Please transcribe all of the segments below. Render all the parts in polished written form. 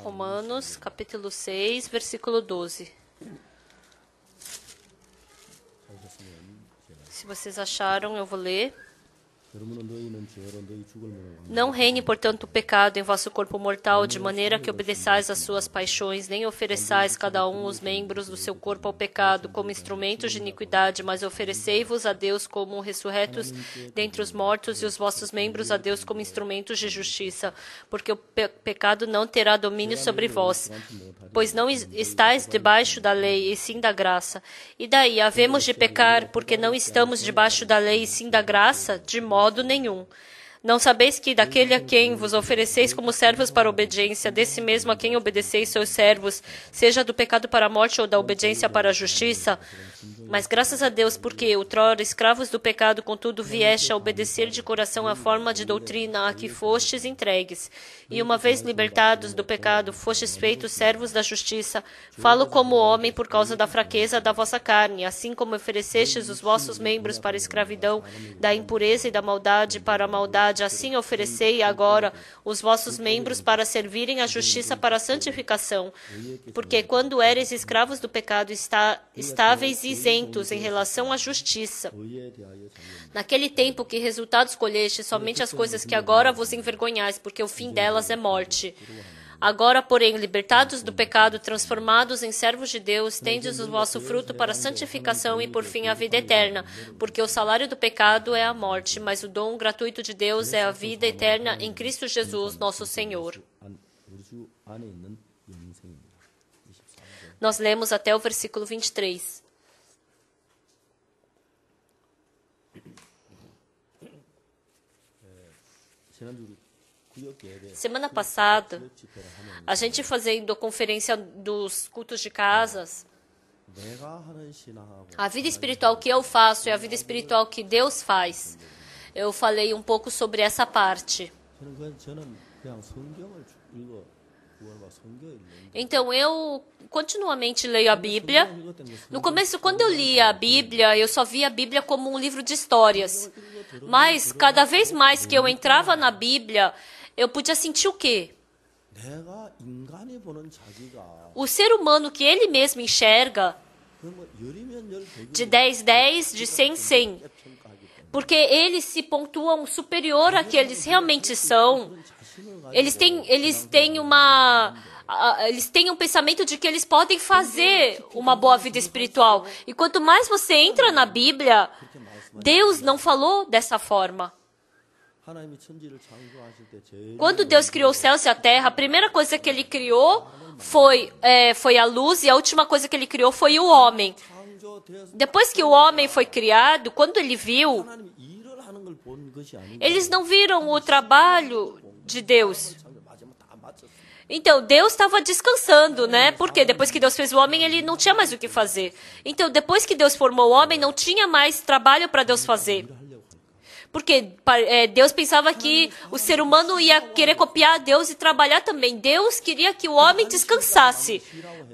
Romanos, capítulo 6, versículo 12. Se vocês acharam, eu vou ler. Não reine, portanto, o pecado em vosso corpo mortal, de maneira que obedeçais às suas paixões, nem ofereçais cada um os membros do seu corpo ao pecado como instrumentos de iniquidade, mas oferecei-vos a Deus como ressurretos dentre os mortos e os vossos membros a Deus como instrumentos de justiça, porque o pecado não terá domínio sobre vós, pois não estáis debaixo da lei, e sim da graça. E daí, havemos de pecar porque não estamos debaixo da lei, e sim da graça? De modo nenhum. Não sabeis que daquele a quem vos ofereceis como servos para a obediência, desse mesmo a quem obedeceis sois servos, seja do pecado para a morte ou da obediência para a justiça? Mas graças a Deus, porque outrora escravos do pecado, contudo vieste a obedecer de coração a forma de doutrina a que fostes entregues. E uma vez libertados do pecado, fostes feitos servos da justiça. Falo como homem por causa da fraqueza da vossa carne, assim como oferecestes os vossos membros para a escravidão, da impureza e da maldade para a maldade, assim oferecei agora os vossos membros para servirem à justiça para a santificação. Porque quando éreis escravos do pecado, estáveis isentos em relação à justiça. Naquele tempo que resultado escolheste somente as coisas que agora vos envergonhais, porque o fim delas é morte. Agora, porém, libertados do pecado, transformados em servos de Deus, tendes o vosso fruto para a santificação e, por fim, a vida eterna. Porque o salário do pecado é a morte, mas o dom gratuito de Deus é a vida eterna em Cristo Jesus, nosso Senhor. Nós lemos até o versículo 23. Semana passada, a gente fazendo conferência dos cultos de casas, a vida espiritual que eu faço e a vida espiritual que Deus faz. Eu falei um pouco sobre essa parte. Então, eu continuamente leio a Bíblia. No começo, quando eu lia a Bíblia, eu só via a Bíblia como um livro de histórias. Mas, cada vez mais que eu entrava na Bíblia, eu podia sentir o quê? O ser humano que ele mesmo enxerga, de 10, 10, de 100, 100. Porque eles se pontuam superior a que eles realmente são. Eles têm um pensamento de que eles podem fazer uma boa vida espiritual. E quanto mais você entra na Bíblia, Deus não falou dessa forma. Quando Deus criou os céus e a terra, a primeira coisa que Ele criou foi a luz, e a última coisa que Ele criou foi o homem. Depois que o homem foi criado, quando Ele viu, eles não viram o trabalho de Deus. Então, Deus estava descansando, né? Porque depois que Deus fez o homem, Ele não tinha mais o que fazer. Então, depois que Deus formou o homem, não tinha mais trabalho para Deus fazer. Porque Deus pensava que o ser humano ia querer copiar Deus e trabalhar também. Deus queria que o homem descansasse.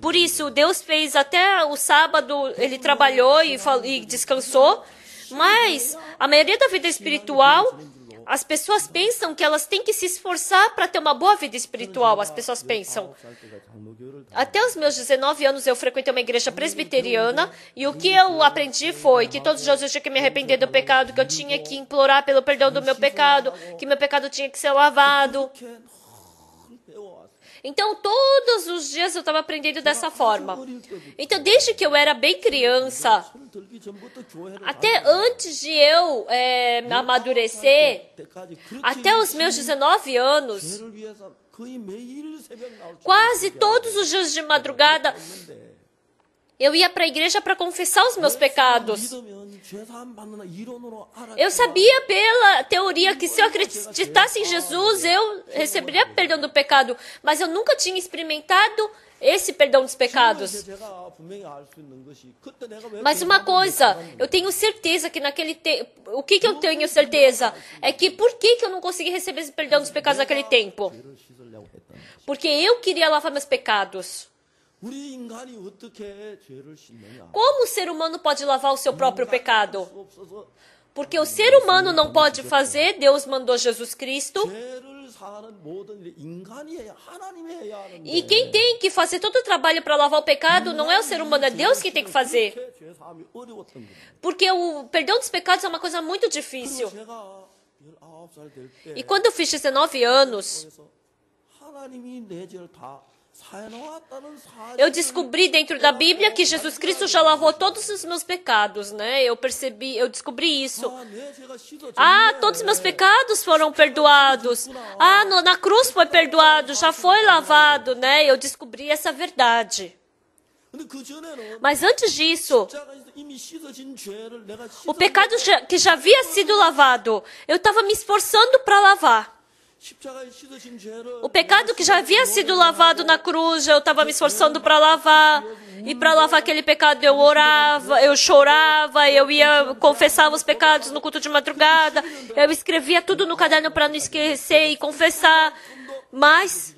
Por isso, Deus fez até o sábado, Ele trabalhou e descansou. Mas a maioria da vida espiritual, as pessoas pensam que elas têm que se esforçar para ter uma boa vida espiritual. As pessoas pensam. Até os meus 19 anos eu frequentei uma igreja presbiteriana e o que eu aprendi foi que todos os dias eu tinha que me arrepender do pecado, que eu tinha que implorar pelo perdão do meu pecado, que meu pecado tinha que ser lavado. Então, todos os dias eu estava aprendendo dessa forma. Então, desde que eu era bem criança, até antes de eu amadurecer, até os meus 19 anos, quase todos os dias de madrugada, eu ia para a igreja para confessar os meus pecados. Eu sabia pela teoria que se eu acreditasse em Jesus, eu receberia perdão do pecado. Mas eu nunca tinha experimentado esse perdão dos pecados. Mas uma coisa, eu tenho certeza que naquele tempo... O que eu tenho certeza? É que por que eu não consegui receber esse perdão dos pecados naquele tempo? Porque eu queria lavar meus pecados. Como o ser humano pode lavar o seu próprio pecado? Porque o ser humano não pode fazer, Deus mandou Jesus Cristo. E quem tem que fazer todo o trabalho para lavar o pecado não é o ser humano, é Deus que tem que fazer. Porque o perdão dos pecados é uma coisa muito difícil. E quando eu fiz 19 anos, eu descobri dentro da Bíblia que Jesus Cristo já lavou todos os meus pecados, né? Eu descobri isso. Todos os meus pecados foram perdoados. Na cruz foi perdoado, já foi lavado, né? Eu descobri essa verdade. Mas antes disso, o pecado que já havia sido lavado, eu estava me esforçando para lavar. O pecado que já havia sido lavado na cruz, eu estava me esforçando para lavar. E para lavar aquele pecado eu orava, eu chorava, eu ia confessar os pecados no culto de madrugada. Eu escrevia tudo no caderno para não esquecer e confessar. Mas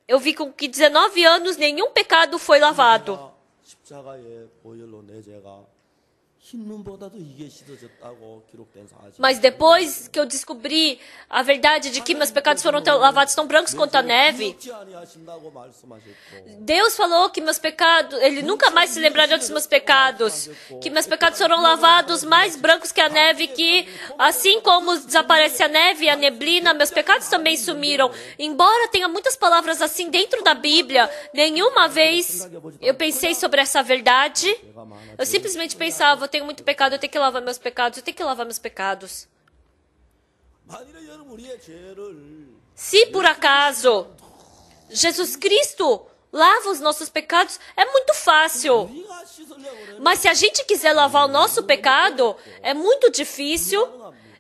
eu vi que com 19 anos nenhum pecado foi lavado. Mas depois que eu descobri a verdade de que meus pecados foram lavados tão brancos quanto a neve, Deus falou que meus pecados, Ele nunca mais se lembraria dos meus pecados, que meus pecados foram lavados mais brancos que a neve, que assim como desaparece a neve e a neblina, meus pecados também sumiram. Embora tenha muitas palavras assim dentro da Bíblia, nenhuma vez eu pensei sobre essa verdade. Eu simplesmente pensava, eu tenho muito pecado, eu tenho que lavar meus pecados, eu tenho que lavar meus pecados. Se por acaso Jesus Cristo lava os nossos pecados, é muito fácil. Mas se a gente quiser lavar o nosso pecado, é muito difícil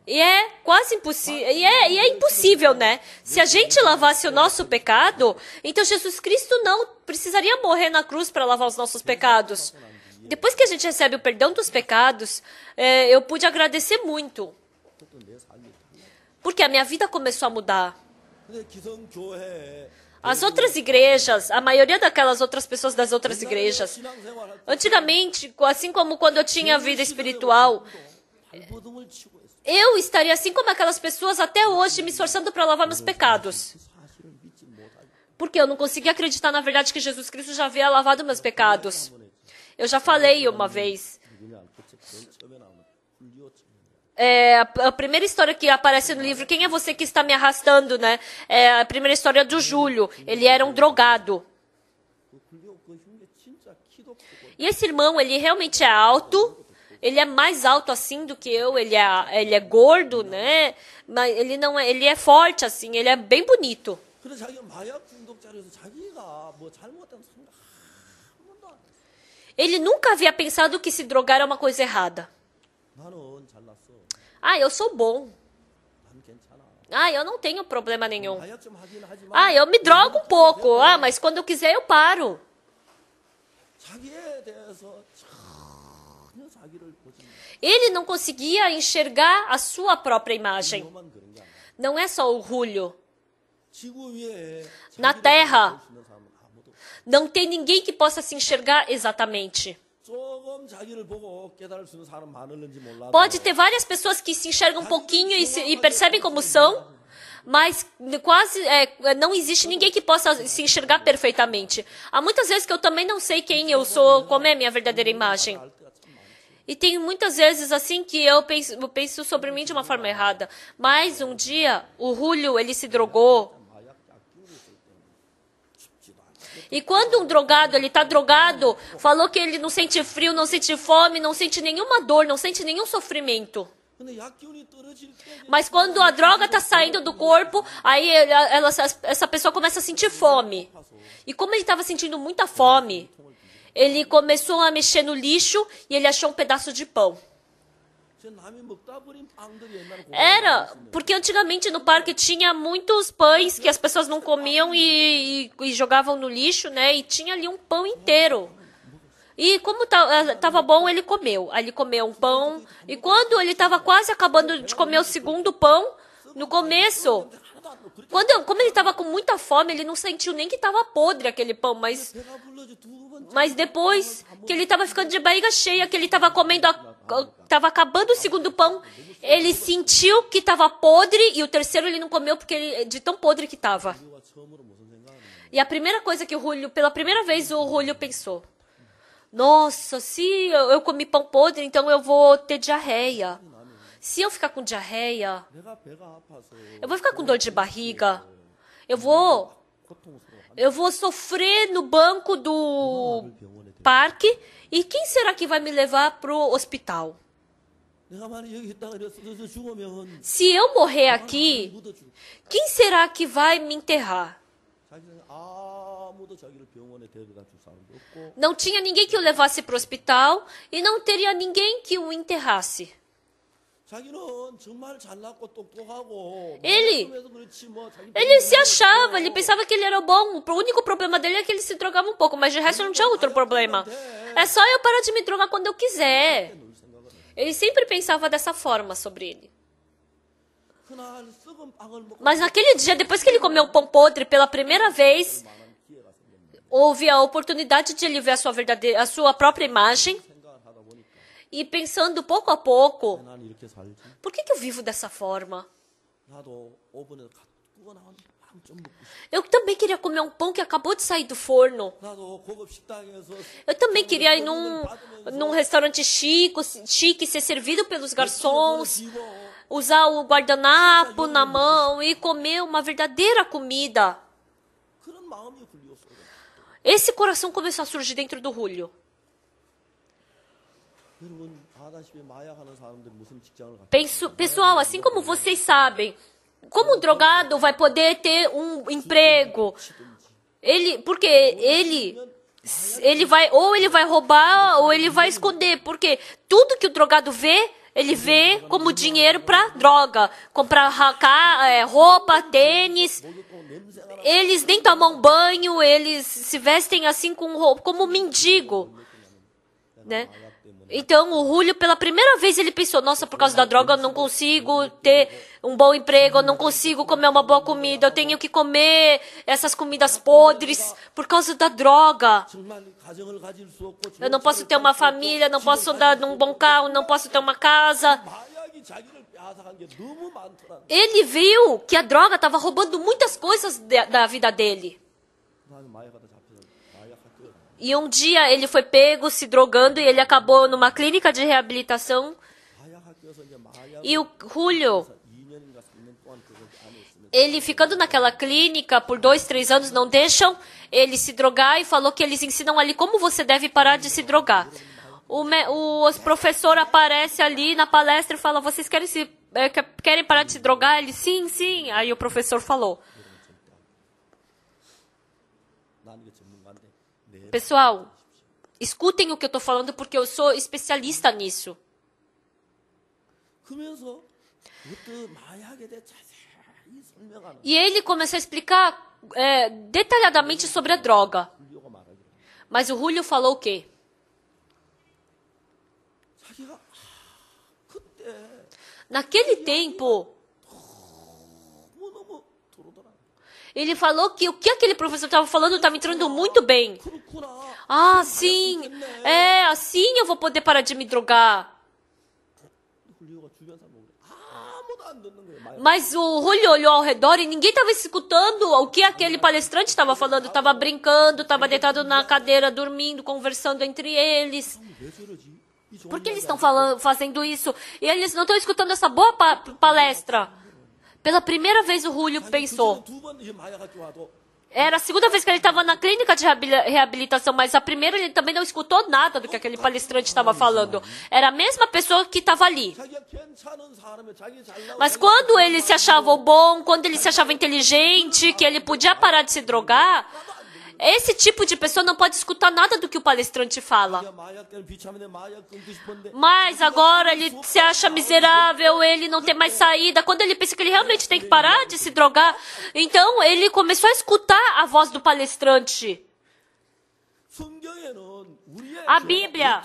e é quase impossível. E é impossível, né? Se a gente lavasse o nosso pecado, então Jesus Cristo não precisaria morrer na cruz para lavar os nossos pecados. Depois que a gente recebe o perdão dos pecados, eu pude agradecer muito. Porque a minha vida começou a mudar. As outras igrejas, a maioria daquelas outras pessoas das outras igrejas, antigamente, assim como quando eu tinha vida espiritual, eu estaria assim como aquelas pessoas até hoje me esforçando para lavar meus pecados. Porque eu não conseguia acreditar na verdade que Jesus Cristo já havia lavado meus pecados. Eu já falei uma vez. A primeira história que aparece no livro, Quem é você que está me arrastando, né? É a primeira história do Júlio. Ele era um drogado. E esse irmão, ele realmente é alto. Ele é mais alto assim do que eu. Ele é gordo, né? Mas ele não é, ele é forte assim. Ele é bem bonito. Ele nunca havia pensado que se drogar é uma coisa errada. Eu sou bom. Eu não tenho problema nenhum. Eu me drogo um pouco. Mas quando eu quiser eu paro. Ele não conseguia enxergar a sua própria imagem. Não é só orgulho. Na Terra, não tem ninguém que possa se enxergar exatamente. Pode ter várias pessoas que se enxergam um pouquinho e percebem como são, mas quase não existe ninguém que possa se enxergar perfeitamente. Há muitas vezes que eu também não sei quem eu sou, como é a minha verdadeira imagem. E tem muitas vezes assim que eu penso sobre mim de uma forma errada. Mas um dia, o Julio, ele se drogou. E quando um drogado, ele está drogado, falou que ele não sente frio, não sente fome, não sente nenhuma dor, não sente nenhum sofrimento. Mas quando a droga está saindo do corpo, aí essa pessoa começa a sentir fome. E como ele estava sentindo muita fome, ele começou a mexer no lixo e ele achou um pedaço de pão. Era, porque antigamente no parque tinha muitos pães que as pessoas não comiam e jogavam no lixo, né? E tinha ali um pão inteiro. E como estava bom, ele comeu. Aí ele comeu um pão. E quando ele estava quase acabando de comer o segundo pão, no começo, como ele estava com muita fome, ele não sentiu nem que estava podre aquele pão, mas depois que ele estava ficando de barriga cheia, que ele estava comendo estava acabando o segundo pão, ele sentiu que estava podre e o terceiro ele não comeu porque de tão podre que estava. E a primeira coisa que pela primeira vez o Julio pensou: nossa, se eu comi pão podre, então eu vou ter diarreia. Se eu ficar com diarreia, eu vou ficar com dor de barriga. Eu vou sofrer no banco do parque. E quem será que vai me levar para o hospital? Se eu morrer aqui, quem será que vai me enterrar? Não tinha ninguém que o levasse para o hospital e não teria ninguém que o enterrasse. Ele se achava, ele pensava que ele era bom. O único problema dele é que ele se drogava um pouco, mas de resto não tinha outro problema. É só eu parar de me drogar quando eu quiser. Ele sempre pensava dessa forma sobre ele. Mas naquele dia, depois que ele comeu o pão podre pela primeira vez, houve a oportunidade de ele ver a sua própria imagem. E pensando pouco a pouco, por que eu vivo dessa forma? Eu também queria comer um pão que acabou de sair do forno. Eu também queria ir num restaurante chique, ser servido pelos garçons, usar o guardanapo na mão e comer uma verdadeira comida. Esse coração começou a surgir dentro do Julio. Pessoal, assim como vocês sabem, como um drogado vai poder ter um emprego? Porque ele vai roubar ou ele vai esconder, porque tudo que o drogado vê, ele vê como dinheiro para droga, comprar roupa, tênis. Eles nem tomam banho, eles se vestem assim como mendigo, né? Então, o Julio, pela primeira vez, ele pensou: nossa, por causa da droga eu não consigo ter um bom emprego, eu não consigo comer uma boa comida, eu tenho que comer essas comidas podres por causa da droga. Eu não posso ter uma família, não posso andar num bom carro, não posso ter uma casa. Ele viu que a droga estava roubando muitas coisas da vida dele. E um dia ele foi pego se drogando e ele acabou numa clínica de reabilitação. E o Julio, ele ficando naquela clínica por 2, 3 anos, não deixam ele se drogar e falou que eles ensinam ali como você deve parar de se drogar. O professor aparece ali na palestra e fala: vocês querem parar de se drogar? Ele: sim, sim. Aí o professor falou: pessoal, escutem o que eu estou falando porque eu sou especialista nisso. E ele começou a explicar detalhadamente sobre a droga. Mas o Julio falou o quê? Naquele tempo, ele falou que o que aquele professor estava falando estava entrando muito bem. Ah, sim. Assim eu vou poder parar de me drogar. Mas o Julio olhou ao redor e ninguém estava escutando o que aquele palestrante estava falando. Estava brincando, estava deitado na cadeira, dormindo, conversando entre eles. Por que eles estão fazendo isso? E eles não estão escutando essa boa palestra. Pela primeira vez o Julio pensou. Era a segunda vez que ele estava na clínica de reabilitação, mas a primeira ele também não escutou nada do que aquele palestrante estava falando. Era a mesma pessoa que estava ali. Mas quando ele se achava bom, quando ele se achava inteligente, que ele podia parar de se drogar, esse tipo de pessoa não pode escutar nada do que o palestrante fala. Mas agora ele se acha miserável, ele não tem mais saída. Quando ele pensa que ele realmente tem que parar de se drogar, então ele começou a escutar a voz do palestrante. A Bíblia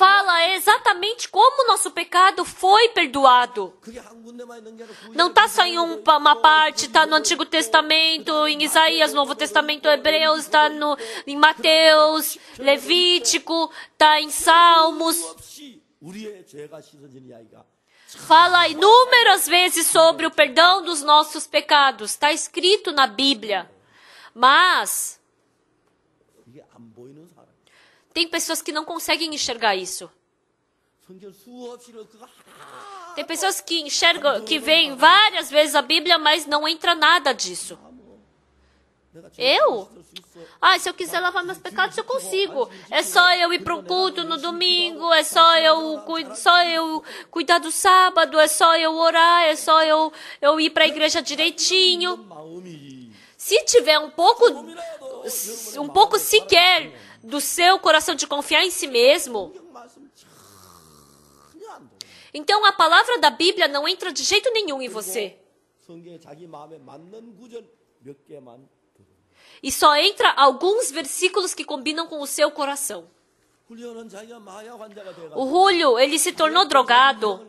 fala exatamente como o nosso pecado foi perdoado. Não está só em uma parte, está no Antigo Testamento, em Isaías, Novo Testamento, Hebreus, está em Mateus, Levítico, está em Salmos. Fala inúmeras vezes sobre o perdão dos nossos pecados. Está escrito na Bíblia. Mas tem pessoas que não conseguem enxergar isso. Tem pessoas que enxergam, que veem várias vezes a Bíblia, mas não entra nada disso. Eu? Se eu quiser lavar meus pecados, eu consigo. É só eu ir para o culto no domingo, é só eu cuidar do sábado, é só eu orar, é só eu ir para a igreja direitinho. Se tiver um pouco sequer do seu coração de confiar em si mesmo, então a palavra da Bíblia não entra de jeito nenhum em você. E só entra alguns versículos que combinam com o seu coração. O Julio, ele se tornou drogado.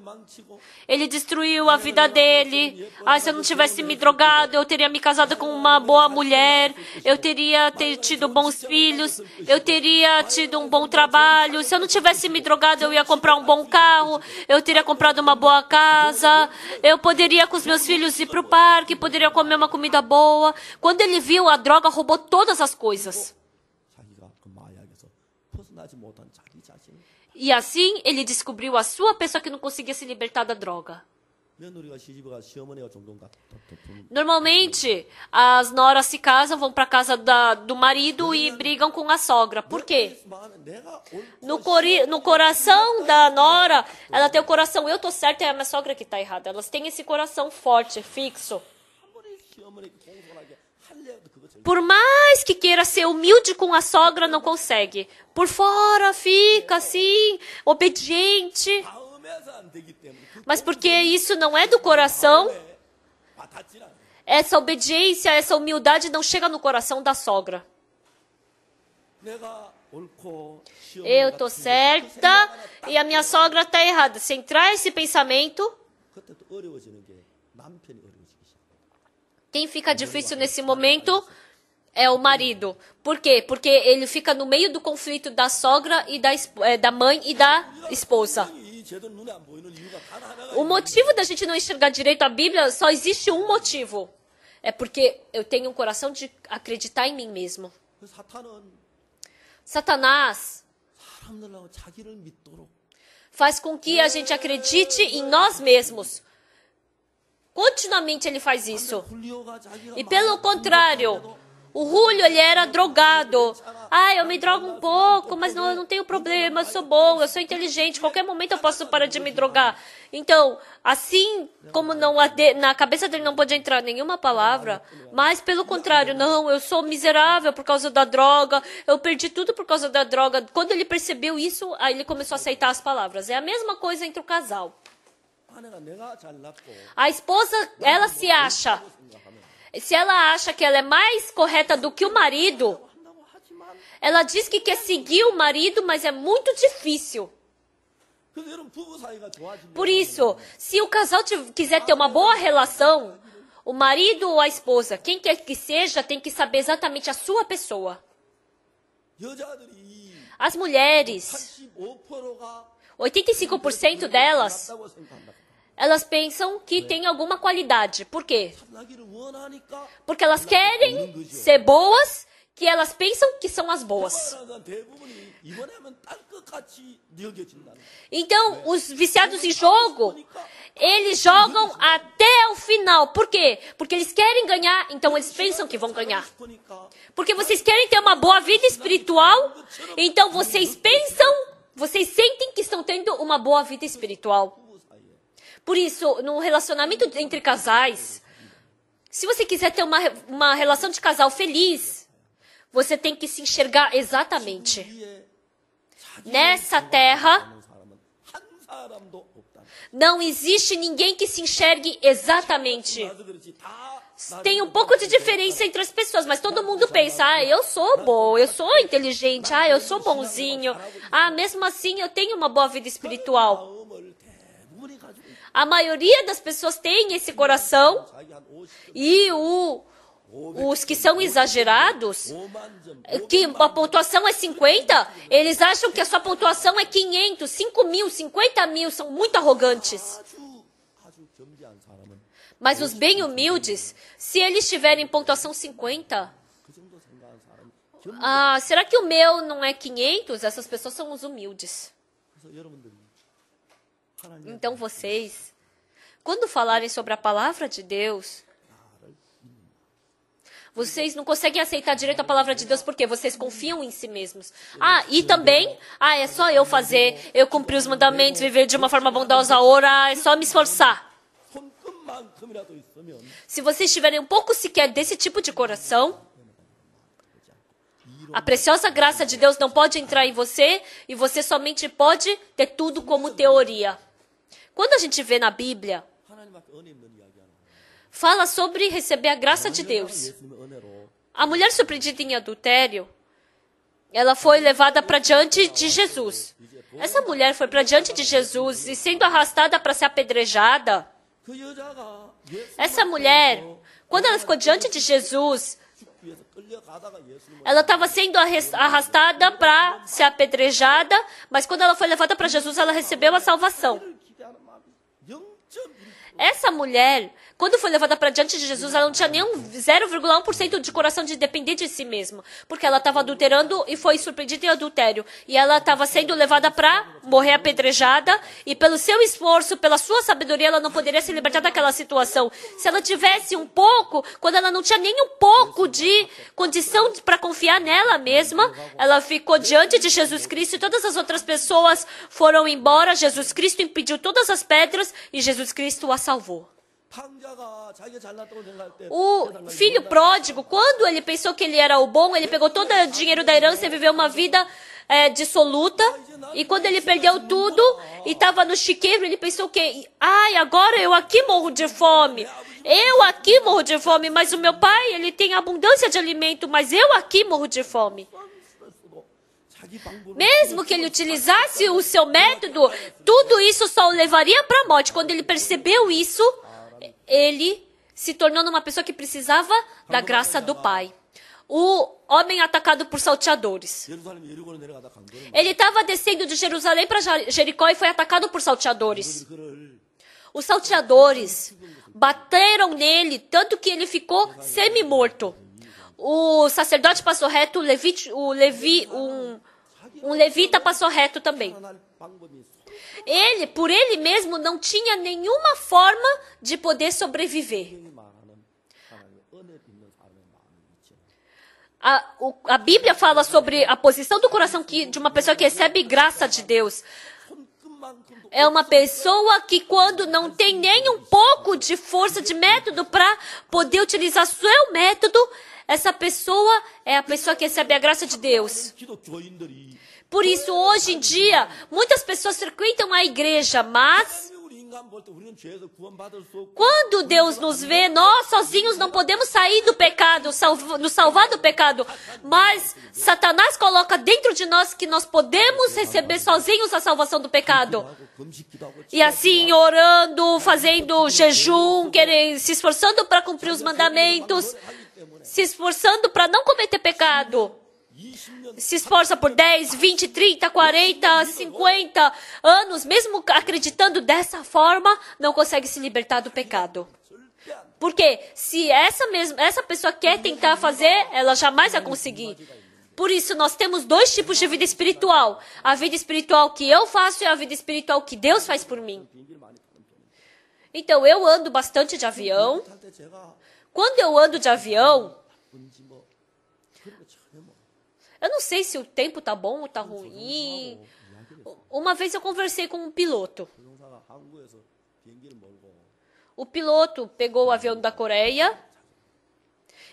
Ele destruiu a vida dele. Se eu não tivesse me drogado, eu teria me casado com uma boa mulher. Eu teria tido bons filhos. Eu teria tido um bom trabalho. Se eu não tivesse me drogado, eu ia comprar um bom carro. Eu teria comprado uma boa casa. Eu poderia com os meus filhos ir para o parque. Poderia comer uma comida boa. Quando ele viu, a droga roubou todas as coisas. E assim, ele descobriu a sua pessoa que não conseguia se libertar da droga. Normalmente, as noras se casam, vão para a casa do marido e brigam com a sogra. Por quê? No coração da nora, ela tem o coração, eu tô certa, é a minha sogra que está errada. Elas têm esse coração forte, fixo. Por mais que queira ser humilde com a sogra, não consegue. Por fora fica assim, obediente. Mas porque isso não é do coração, essa obediência, essa humildade não chega no coração da sogra. Eu estou certa e a minha sogra está errada. Se entrar esse pensamento, quem fica difícil nesse momento é o marido. Por quê? Porque ele fica no meio do conflito da sogra e da mãe e da esposa. O motivo da gente não enxergar direito a Bíblia, só existe um motivo. É porque eu tenho um coração de acreditar em mim mesmo. Satanás faz com que a gente acredite em nós mesmos. Continuamente ele faz isso. E pelo contrário, o Julio, ele era drogado. Eu me drogo um pouco, mas eu não tenho problema, eu sou bom, eu sou inteligente, qualquer momento eu posso parar de me drogar. Então, assim como na cabeça dele não pode entrar nenhuma palavra, mas pelo contrário, não, eu sou miserável por causa da droga, eu perdi tudo por causa da droga. Quando ele percebeu isso, aí ele começou a aceitar as palavras. É a mesma coisa entre o casal. A esposa, ela se acha. Se ela acha que ela é mais correta do que o marido, ela diz que quer seguir o marido, mas é muito difícil. Por isso, se o casal quiser ter uma boa relação, o marido ou a esposa, quem quer que seja, tem que saber exatamente a sua pessoa. As mulheres, 85% delas, elas pensam que tem alguma qualidade. Por quê? Porque elas querem ser boas, que elas pensam que são as boas. Então, os viciados em jogo, eles jogam até o final. Por quê? Porque eles querem ganhar, então eles pensam que vão ganhar. Porque vocês querem ter uma boa vida espiritual, então vocês sentem que estão tendo uma boa vida espiritual. Por isso, no relacionamento entre casais, se você quiser ter uma relação de casal feliz, você tem que se enxergar exatamente. Nessa terra, não existe ninguém que se enxergue exatamente. tem um pouco de diferença entre as pessoas, mas todo mundo pensa, eu sou bom, eu sou inteligente, eu sou bonzinho. Mesmo assim eu tenho uma boa vida espiritual. A maioria das pessoas tem esse coração e os que são exagerados, que a pontuação é 50, eles acham que a sua pontuação é 500, 5 mil, 50 mil, são muito arrogantes. Mas os bem humildes, se eles tiverem pontuação 50, será que o meu não é 500? Essas pessoas são os humildes. Então vocês, quando falarem sobre a palavra de Deus, vocês não conseguem aceitar direito a palavra de Deus porque vocês confiam em si mesmos. E também, é só eu fazer, eu cumprir os mandamentos, viver de uma forma bondosa, orar, é só me esforçar. Se vocês tiverem um pouco sequer desse tipo de coração, a preciosa graça de Deus não pode entrar em você e você somente pode ter tudo como teoria. Quando a gente vê na Bíblia, fala sobre receber a graça de Deus. A mulher surpreendida em adultério, ela foi levada para diante de Jesus. Essa mulher foi para diante de Jesus e sendo arrastada para ser apedrejada. Essa mulher, quando ela ficou diante de Jesus, ela estava sendo arrastada para ser apedrejada, mas quando ela foi levada para Jesus, ela recebeu a salvação. Essa mulher, quando foi levada para diante de Jesus, ela não tinha nem 0,1% de coração de depender de si mesma. Porque ela estava adulterando e foi surpreendida em adultério. E ela estava sendo levada para morrer apedrejada. E pelo seu esforço, pela sua sabedoria, ela não poderia se libertar daquela situação. Se ela tivesse um pouco, quando ela não tinha nem um pouco de condição para confiar nela mesma, ela ficou diante de Jesus Cristo e todas as outras pessoas foram embora. Jesus Cristo impediu todas as pedras e Jesus Cristo a salvou. O filho pródigo, quando ele pensou que ele era o bom, ele pegou todo o dinheiro da herança e viveu uma vida dissoluta. E quando ele perdeu tudo e estava no chiqueiro, ele pensou que, agora eu aqui morro de fome. Eu aqui morro de fome, mas o meu pai, ele tem abundância de alimento, mas eu aqui morro de fome. Mesmo que ele utilizasse o seu método, tudo isso só o levaria para a morte. Quando ele percebeu isso, ele se tornou uma pessoa que precisava da graça do Pai. O homem atacado por salteadores. Ele estava descendo de Jerusalém para Jericó e foi atacado por salteadores. Os salteadores bateram nele, tanto que ele ficou semi-morto. O sacerdote passou reto, um levita passou reto também. Ele, por ele mesmo, não tinha nenhuma forma de poder sobreviver. A Bíblia fala sobre a posição do coração de uma pessoa que recebe graça de Deus. É uma pessoa que, quando não tem nem um pouco de força de método para poder utilizar seu método, essa pessoa é a pessoa que recebe a graça de Deus. Por isso, hoje em dia, muitas pessoas frequentam a igreja, mas quando Deus nos vê, nós sozinhos não podemos sair do pecado, nos salvar do pecado. Mas Satanás coloca dentro de nós que nós podemos receber sozinhos a salvação do pecado. E assim, orando, fazendo jejum, se esforçando para cumprir os mandamentos, se esforçando para não cometer pecado. Se esforça por 10, 20, 30, 40, 50 anos, mesmo acreditando dessa forma, não consegue se libertar do pecado. Porque se essa pessoa quer tentar fazer, ela jamais vai conseguir. Por isso, nós temos dois tipos de vida espiritual. A vida espiritual que eu faço e a vida espiritual que Deus faz por mim. Então, eu ando bastante de avião. Quando eu ando de avião, eu não sei se o tempo tá bom ou tá ruim. Uma vez eu conversei com um piloto. O piloto pegou o avião da Coreia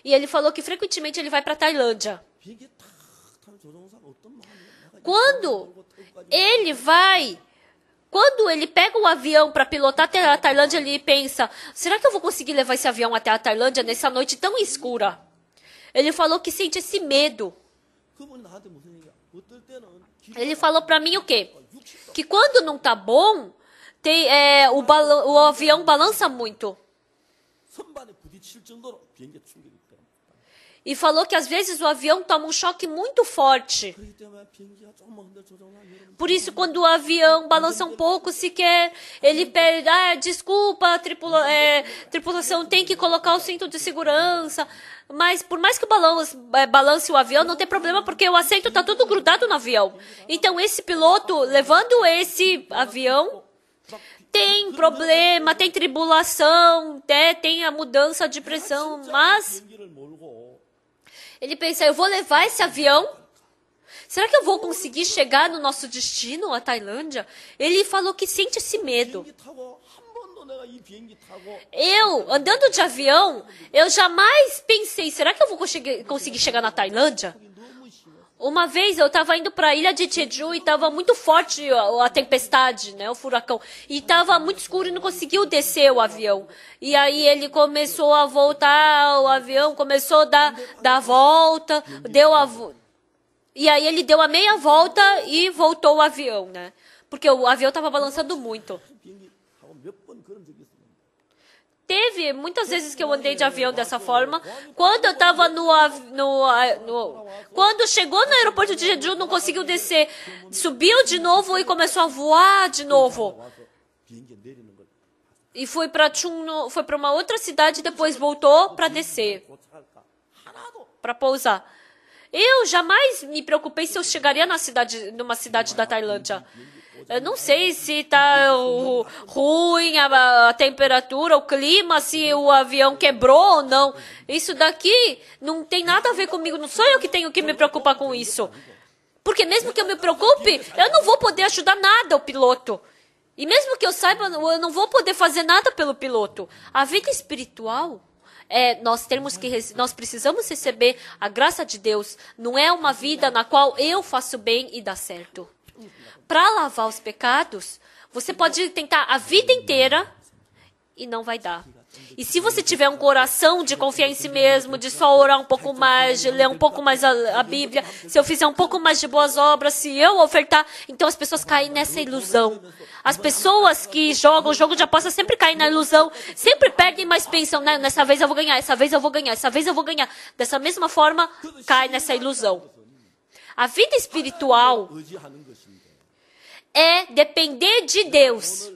e ele falou que frequentemente ele vai para a Tailândia. Quando ele vai quando ele pega o avião para pilotar até a Tailândia, ele pensa, será que eu vou conseguir levar esse avião até a Tailândia nessa noite tão escura? Ele falou que sente esse medo. Ele falou para mim o quê? Que quando não tá bom, o avião balança muito. E falou que às vezes o avião toma um choque muito forte. Por isso, quando o avião balança um pouco, sequer ele pede, desculpa, tripulação tem que colocar o cinto de segurança. Mas por mais que balance o avião, não tem problema, porque o assento está tudo grudado no avião. Então, esse piloto, levando esse avião, tem problema, tem tribulação, tem a mudança de pressão, mas ele pensa, eu vou levar esse avião? Será que eu vou conseguir chegar no nosso destino, a Tailândia? Ele falou que sente esse medo. Eu, andando de avião, eu jamais pensei, será que eu vou conseguir chegar na Tailândia? Uma vez eu estava indo para a ilha de Jeju e estava muito forte a tempestade, né, o furacão. E estava muito escuro e não conseguiu descer o avião. E aí ele começou a voltar, o avião começou a dar a volta, e aí ele deu a meia volta e voltou o avião, né? Porque o avião estava balançando muito. Teve muitas vezes que eu andei de avião dessa forma. Quando eu estava quando chegou no aeroporto de Jeju, não conseguiu descer. Subiu de novo e começou a voar de novo. E foi para uma outra cidade e depois voltou para descer. Para pousar. Eu jamais me preocupei se eu chegaria numa cidade da Tailândia. Eu não sei se está ruim a temperatura, o clima, se o avião quebrou ou não. Isso daqui não tem nada a ver comigo. Não sou eu que tenho que me preocupar com isso. Porque mesmo que eu me preocupe, eu não vou poder ajudar nada o piloto. E mesmo que eu saiba, eu não vou poder fazer nada pelo piloto. A vida espiritual nós precisamos receber a graça de Deus. Não é uma vida na qual eu faço bem e dá certo. Para lavar os pecados, você pode tentar a vida inteira e não vai dar. E se você tiver um coração de confiar em si mesmo, de só orar um pouco mais, de ler um pouco mais a Bíblia, se eu fizer um pouco mais de boas obras, se eu ofertar, então as pessoas caem nessa ilusão. As pessoas que jogam o jogo de aposta sempre caem na ilusão, sempre perdem, mas pensam, né, nessa vez eu vou ganhar, essa vez eu vou ganhar, essa vez eu vou ganhar. Dessa mesma forma, cai nessa ilusão. A vida espiritual é depender de Deus.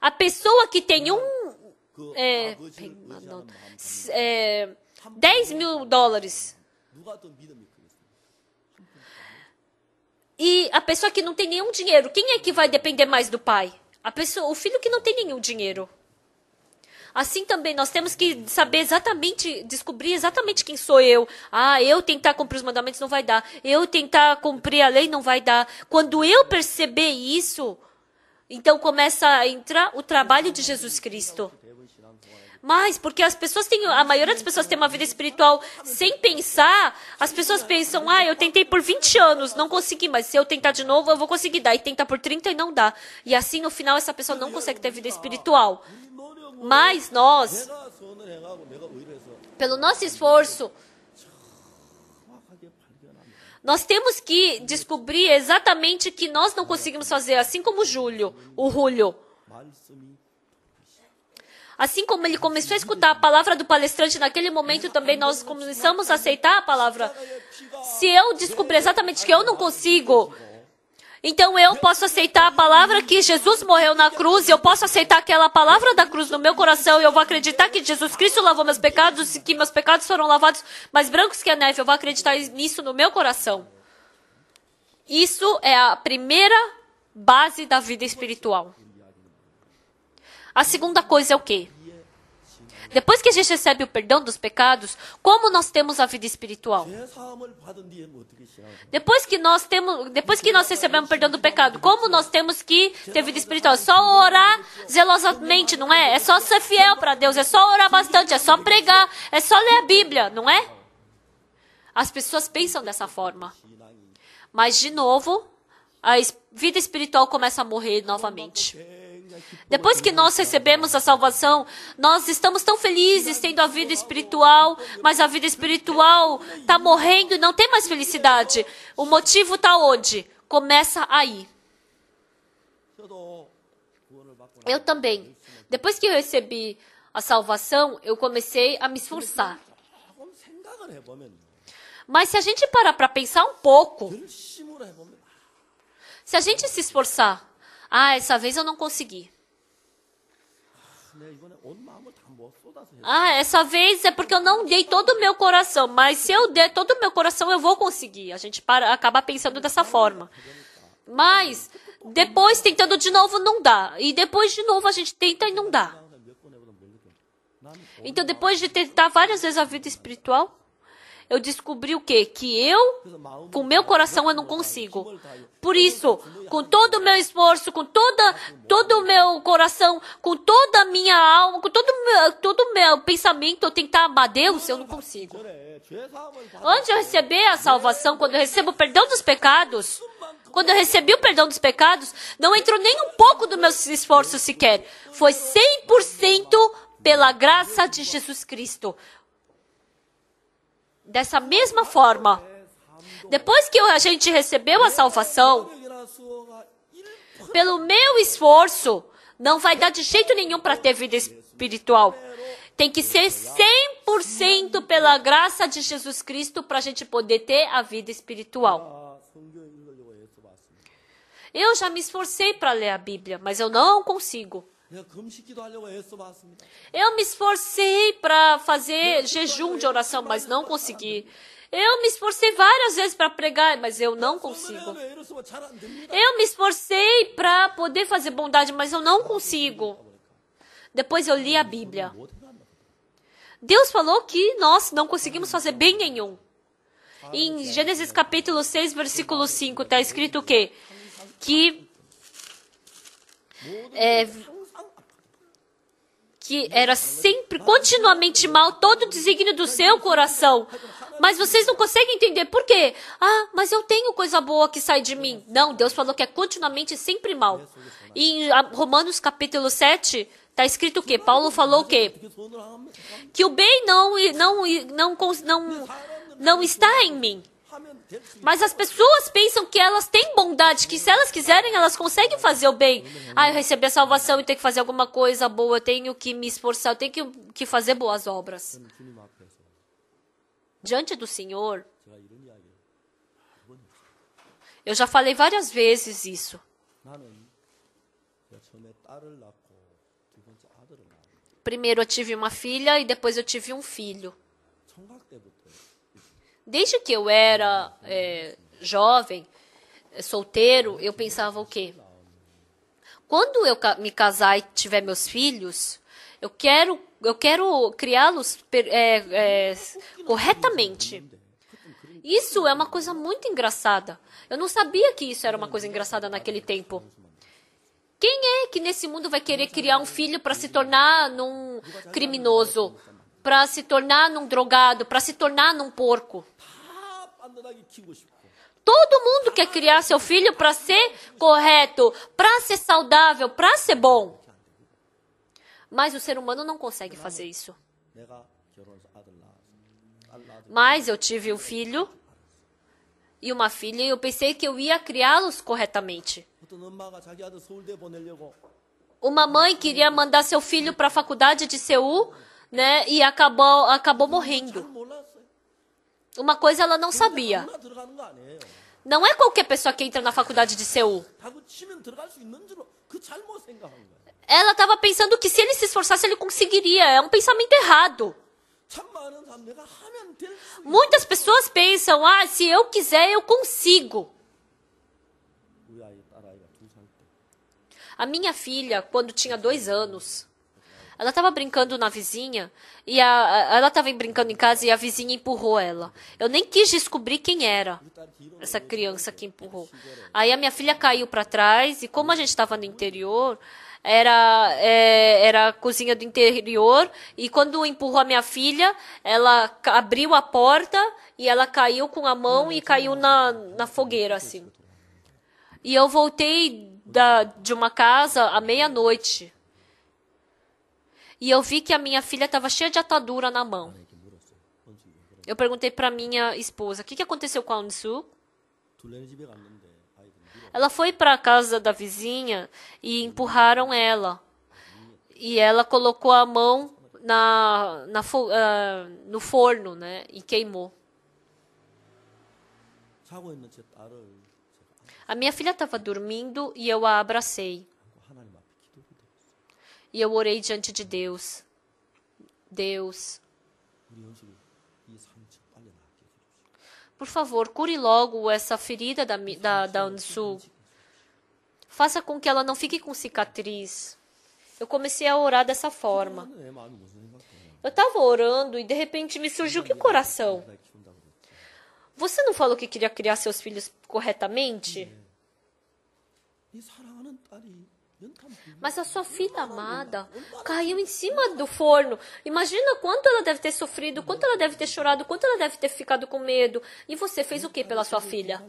A pessoa que tem $10.000 e a pessoa que não tem nenhum dinheiro, quem é que vai depender mais do pai? O filho que não tem nenhum dinheiro. Assim também, nós temos que saber descobrir exatamente quem sou eu. Eu tentar cumprir os mandamentos não vai dar. Eu tentar cumprir a lei não vai dar. Quando eu perceber isso, então começa a entrar o trabalho de Jesus Cristo. Mas, porque a maioria das pessoas tem uma vida espiritual sem pensar, as pessoas pensam, eu tentei por 20 anos, não consegui, mas se eu tentar de novo, eu vou conseguir dar. E tenta por 30 e não dá. E assim, no final, essa pessoa não consegue ter vida espiritual. Mas nós, pelo nosso esforço, nós temos que descobrir exatamente que nós não conseguimos fazer, assim como o Júlio. Assim como ele começou a escutar a palavra do palestrante, naquele momento também nós começamos a aceitar a palavra. Se eu descobrir exatamente que eu não consigo, então eu posso aceitar a palavra que Jesus morreu na cruz, eu posso aceitar aquela palavra da cruz no meu coração, e eu vou acreditar que Jesus Cristo lavou meus pecados, e que meus pecados foram lavados mais brancos que a neve, eu vou acreditar nisso no meu coração. Isso é a primeira base da vida espiritual. A segunda coisa é o quê? Depois que a gente recebe o perdão dos pecados, como nós temos a vida espiritual? Depois que nós recebemos o perdão do pecado, como nós temos que ter vida espiritual? É só orar zelosamente, não é? É só ser fiel para Deus, é só orar bastante, é só pregar, é só ler a Bíblia, não é? As pessoas pensam dessa forma. Mas, de novo, vida espiritual começa a morrer novamente. Depois que nós recebemos a salvação, nós estamos tão felizes tendo a vida espiritual, mas a vida espiritual está morrendo e não tem mais felicidade. O motivo está onde? Começa aí. Eu também. Depois que eu recebi a salvação, eu comecei a me esforçar. Mas se a gente parar para pensar um pouco, se a gente se esforçar, essa vez eu não consegui. Essa vez é porque eu não dei todo o meu coração, mas se eu der todo o meu coração, eu vou conseguir. A gente acaba pensando dessa forma. Mas depois, tentando de novo, não dá. E depois de novo a gente tenta e não dá. Então, depois de tentar várias vezes a vida espiritual, eu descobri o quê? Que eu, com o meu coração, eu não consigo. Por isso, com todo o meu esforço, com todo o meu coração, com toda a minha alma, com todo o meu pensamento, eu tentar amar Deus, eu não consigo. Antes de eu receber a salvação, quando eu recebo o perdão dos pecados, quando eu recebi o perdão dos pecados, não entrou nem um pouco do meu esforço sequer. Foi 100% pela graça de Jesus Cristo. Dessa mesma forma, depois que a gente recebeu a salvação, pelo meu esforço, não vai dar de jeito nenhum para ter vida espiritual. Tem que ser 100% pela graça de Jesus Cristo para a gente poder ter a vida espiritual. Eu já me esforcei para ler a Bíblia, mas eu não consigo. Eu me esforcei para fazer jejum de oração, mas não consegui. Eu me esforcei várias vezes para pregar, mas eu não consigo. Eu me esforcei para poder fazer bondade, mas eu não consigo. Depois eu li a Bíblia. Deus falou que nós não conseguimos fazer bem nenhum. Em Gênesis capítulo 6, versículo 5, está escrito o quê? Que era sempre, continuamente mal, todo o desígnio do seu coração. Mas vocês não conseguem entender por quê? Mas eu tenho coisa boa que sai de mim. Não, Deus falou que é continuamente sempre mal. E em Romanos capítulo 7, está escrito o quê? Paulo falou o quê? Que o bem não está em mim. Mas as pessoas pensam que elas têm bondade, que se elas quiserem, elas conseguem fazer o bem. Eu recebi a salvação e tenho que fazer alguma coisa boa, eu tenho que me esforçar, eu tenho que fazer boas obras. Diante do Senhor, eu já falei várias vezes isso. Primeiro eu tive uma filha e depois eu tive um filho. Desde que eu era jovem, solteiro, eu pensava o quê? Quando eu me casar e tiver meus filhos, eu quero criá-los corretamente. Isso é uma coisa muito engraçada. Eu não sabia que isso era uma coisa engraçada naquele tempo. Quem é que nesse mundo vai querer criar um filho para se tornar num criminoso? Para se tornar num drogado, para se tornar num porco. Todo mundo quer criar seu filho para ser correto, para ser saudável, para ser bom. Mas o ser humano não consegue fazer isso. Mas eu tive um filho e uma filha e eu pensei que eu ia criá-los corretamente. Uma mãe queria mandar seu filho para a faculdade de Seul, né, e acabou morrendo. Uma coisa ela não sabia. Não é qualquer pessoa que entra na faculdade de Seul. Ela estava pensando que se ele se esforçasse, ele conseguiria. É um pensamento errado. Muitas pessoas pensam, se eu quiser, eu consigo. A minha filha, quando tinha 2 anos, ela estava brincando na vizinha, e ela estava brincando em casa e a vizinha empurrou ela. Eu nem quis descobrir quem era essa criança que empurrou. Aí a minha filha caiu para trás, e como a gente estava no interior, era a cozinha do interior, e quando empurrou a minha filha, ela abriu a porta, e ela caiu com a mão e caiu na fogueira, assim. E eu voltei de uma casa à meia-noite. E eu vi que a minha filha estava cheia de atadura na mão. Eu perguntei para minha esposa, o que aconteceu com a Ansu? Ela foi para a casa da vizinha e empurraram ela. E ela colocou a mão no forno, né, e queimou. A minha filha estava dormindo e eu a abracei. E eu orei diante de Deus. Deus, por favor, cure logo essa ferida da Ansu. Faça com que ela não fique com cicatriz. Eu comecei a orar dessa forma. Eu estava orando e de repente me surgiu que coração. Você não falou que queria criar seus filhos corretamente? Mas a sua filha amada caiu em cima do forno. Imagina quanto ela deve ter sofrido, quanto ela deve ter chorado, quanto ela deve ter ficado com medo. E você fez o que pela sua filha?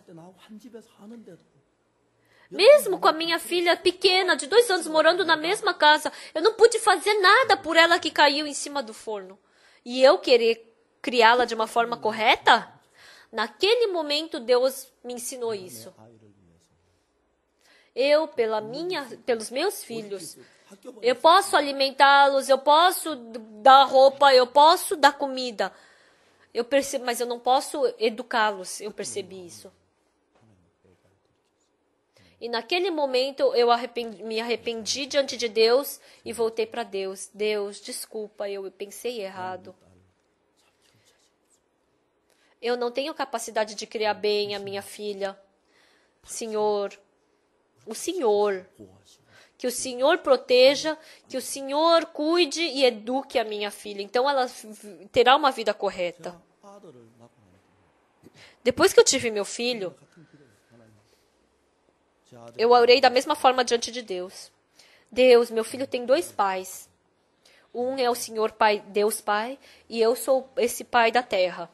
Mesmo com a minha filha pequena, de 2 anos, morando na mesma casa, eu não pude fazer nada por ela que caiu em cima do forno. E eu querer criá-la de uma forma correta? Naquele momento, Deus me ensinou isso. Eu, pelos meus filhos, eu posso alimentá-los, eu posso dar roupa, eu posso dar comida. Mas eu não posso educá-los, eu percebi isso. E naquele momento eu me arrependi diante de Deus e voltei para Deus. Deus, desculpa, eu pensei errado. Eu não tenho capacidade de criar bem a minha filha. Senhor, que o Senhor proteja, que o Senhor cuide e eduque a minha filha. Então ela terá uma vida correta. Depois que eu tive meu filho, eu orei da mesma forma diante de Deus. Deus, meu filho tem 2 pais. Um é o Senhor Pai, Deus Pai, e eu sou esse Pai da terra.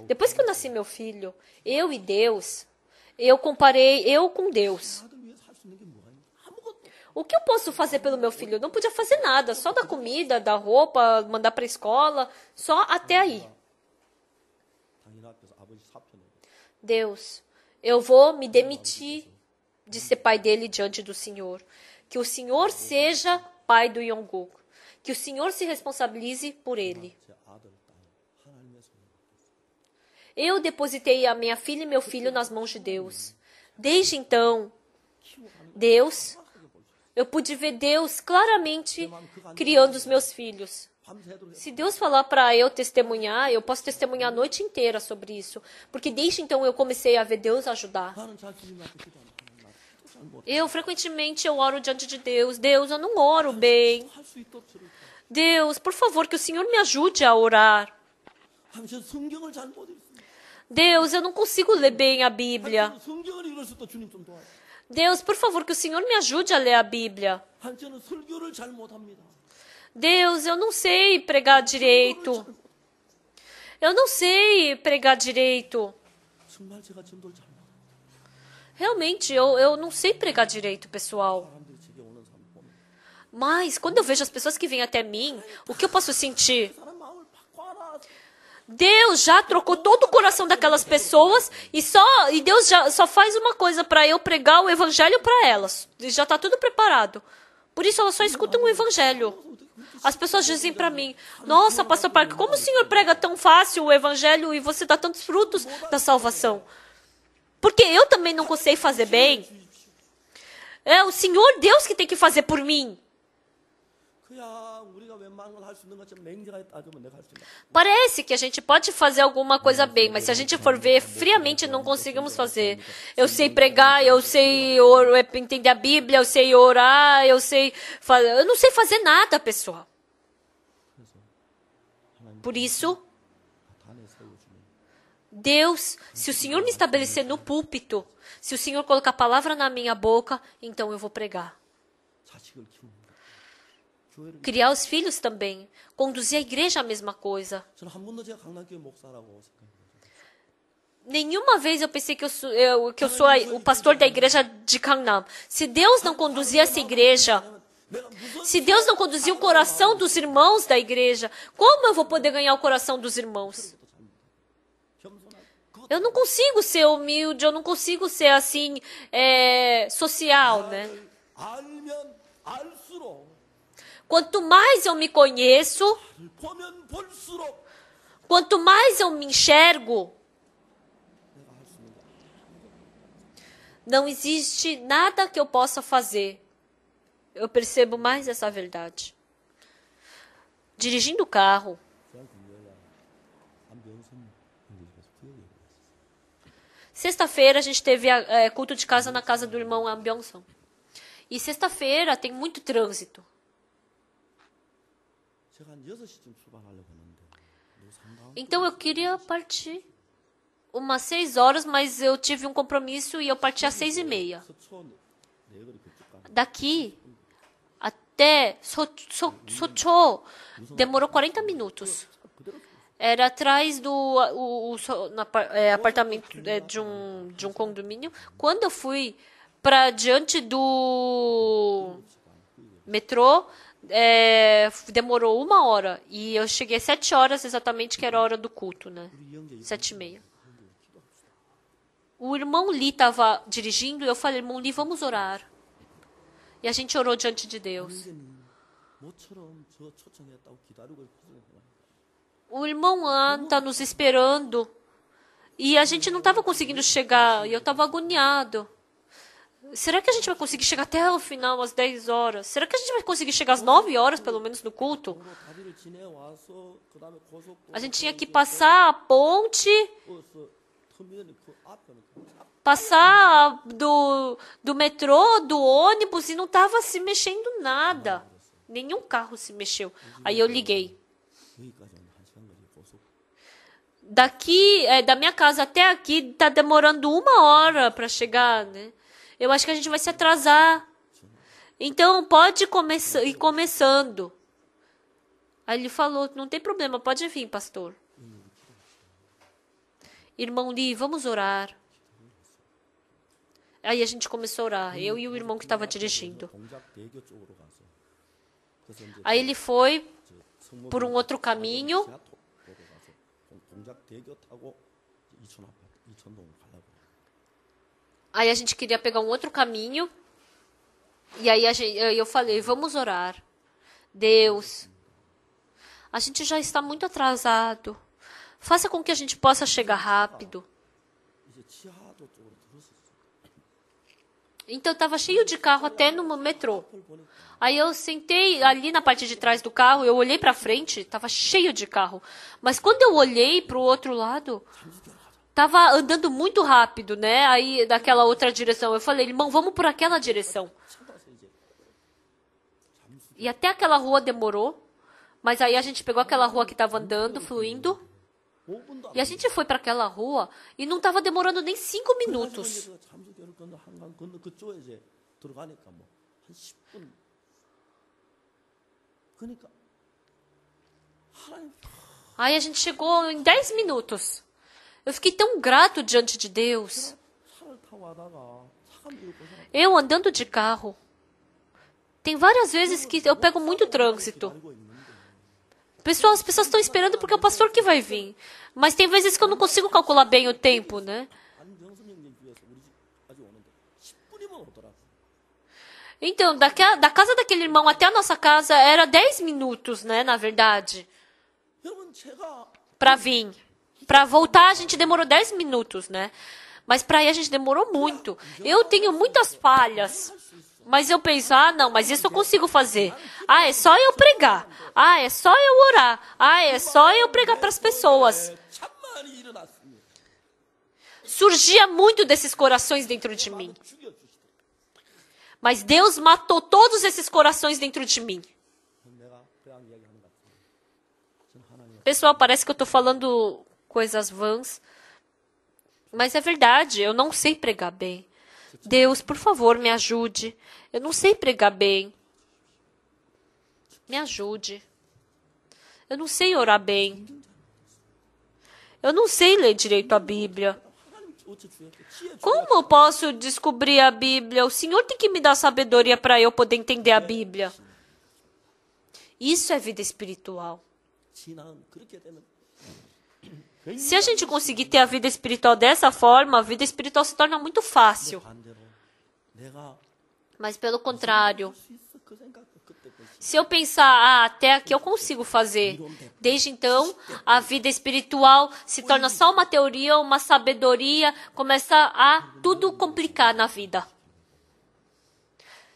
Depois que eu nasci meu filho, eu e Deus, eu comparei eu com Deus. O que eu posso fazer pelo meu filho? Eu não podia fazer nada, só dar comida, dar roupa, mandar para a escola, só até aí. Deus, eu vou me demitir de ser pai dele diante do Senhor. Que o Senhor seja pai do Yongguk. Que o Senhor se responsabilize por ele. Eu depositei a minha filha e meu filho nas mãos de Deus. Desde então, Deus, eu pude ver Deus claramente criando os meus filhos. Se Deus falar para eu testemunhar, eu posso testemunhar a noite inteira sobre isso. Porque desde então eu comecei a ver Deus ajudar. Frequentemente, eu oro diante de Deus. Deus, eu não oro bem. Deus, por favor, que o Senhor me ajude a orar. Deus, eu não consigo ler bem a Bíblia. Deus, por favor, que o Senhor me ajude a ler a Bíblia. Deus, eu não sei pregar direito. Eu não sei pregar direito. Realmente, eu não sei pregar direito, pessoal. Mas, quando eu vejo as pessoas que vêm até mim, o que eu posso sentir? Deus já trocou todo o coração daquelas pessoas e Deus já só faz uma coisa para eu pregar o evangelho para elas. Já está tudo preparado. Por isso, elas só escutam o evangelho. As pessoas dizem para mim, nossa, pastor Parker, como o senhor prega tão fácil o evangelho e você dá tantos frutos da salvação? Porque eu também não consigo fazer bem. É o Senhor Deus que tem que fazer por mim. Parece que a gente pode fazer alguma coisa bem, mas se a gente for ver friamente, não conseguimos fazer. Eu sei pregar, eu sei entender a Bíblia, eu sei orar, eu não sei fazer nada, pessoal. Por isso, Deus, se o Senhor me estabelecer no púlpito, se o Senhor colocar a palavra na minha boca, então eu vou pregar. Criar os filhos também. Conduzir a igreja a mesma coisa. Nenhuma vez eu pensei que eu sou o pastor da igreja de Gangnam. Se Deus não conduzir essa igreja, se Deus não conduzir o coração dos irmãos da igreja, como eu vou poder ganhar o coração dos irmãos? Eu não consigo ser humilde, eu não consigo ser assim, social, né? Quanto mais eu me conheço, quanto mais eu me enxergo, não existe nada que eu possa fazer. Eu percebo mais essa verdade. Dirigindo o carro, sexta-feira a gente teve culto de casa na casa do irmão Ambyong-sung. E sexta-feira tem muito trânsito. Então eu queria partir umas 6 horas, mas eu tive um compromisso e eu parti às 6:30. Daqui até Socho demorou 40 minutos. Era atrás do apartamento de um condomínio. Quando eu fui para diante do metrô, demorou 1 hora. E eu cheguei às 7 horas exatamente, que era a hora do culto, né? 7:30. O irmão Lee estava dirigindo e eu falei, irmão Lee, vamos orar. E a gente orou diante de Deus. O irmão An está nos esperando. E a gente não estava conseguindo chegar. E eu estava agoniado. Será que a gente vai conseguir chegar até o final, às 10 horas? Será que a gente vai conseguir chegar às 9 horas, pelo menos, no culto? A gente tinha que passar a ponte, passar do metrô, do ônibus, e não estava se mexendo nada. Nenhum carro se mexeu. Aí eu liguei. Daqui, da minha casa até aqui, está demorando 1 hora para chegar, né? Eu acho que a gente vai se atrasar. Então, pode ir começando. Aí ele falou, não tem problema, pode vir, pastor. Irmão Lee, vamos orar. Aí a gente começou a orar, eu e o irmão que estava dirigindo. Aí ele foi por um outro caminho. Aí a gente queria pegar um outro caminho. E aí eu falei, vamos orar. Deus, a gente já está muito atrasado. Faça com que a gente possa chegar rápido. Então estava cheio de carro até no metrô. Aí eu sentei ali na parte de trás do carro, eu olhei para frente, estava cheio de carro. Mas quando eu olhei para o outro lado, estava andando muito rápido, né? Aí daquela outra direção. Eu falei, irmão, vamos por aquela direção. E até aquela rua demorou. Mas aí a gente pegou aquela rua que estava andando, fluindo. E a gente foi para aquela rua e não estava demorando nem 5 minutos. Aí a gente chegou em 10 minutos. Eu fiquei tão grato diante de Deus. Eu andando de carro. Tem várias vezes que eu pego muito trânsito. As pessoas estão esperando porque é o pastor que vai vir. Mas tem vezes que eu não consigo calcular bem o tempo, né? Então, da casa daquele irmão até a nossa casa era 10 minutos, né, na verdade. Para vir. Para voltar a gente demorou 10 minutos, né? Mas para ir a gente demorou muito. Eu tenho muitas falhas. Mas eu penso, não, mas isso eu consigo fazer. É só eu pregar. É só eu orar. É só eu pregar para as pessoas. Surgia muito desses corações dentro de mim. Mas Deus matou todos esses corações dentro de mim. Pessoal, parece que eu estou falando coisas vãs. Mas é verdade, eu não sei pregar bem. Deus, por favor, me ajude. Eu não sei pregar bem. Me ajude. Eu não sei orar bem. Eu não sei ler direito a Bíblia. Como eu posso descobrir a Bíblia? O Senhor tem que me dar sabedoria para eu poder entender a Bíblia. Isso é vida espiritual. Se a gente conseguir ter a vida espiritual dessa forma, a vida espiritual se torna muito fácil. Mas pelo contrário, se eu pensar, até aqui eu consigo fazer, desde então a vida espiritual se torna só uma teoria, uma sabedoria, começa a tudo complicar na vida.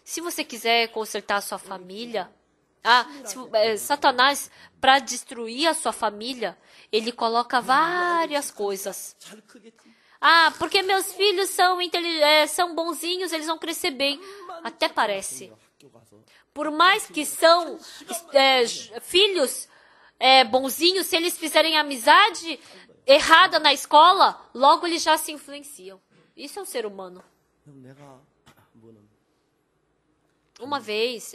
Se você quiser consertar a sua família, Satanás, para destruir a sua família, ele coloca várias coisas. Porque meus filhos são bonzinhos, eles vão crescer bem. Até parece. Por mais que são filhos bonzinhos, se eles fizerem amizade errada na escola, logo eles já se influenciam. Isso é um ser humano. Uma vez,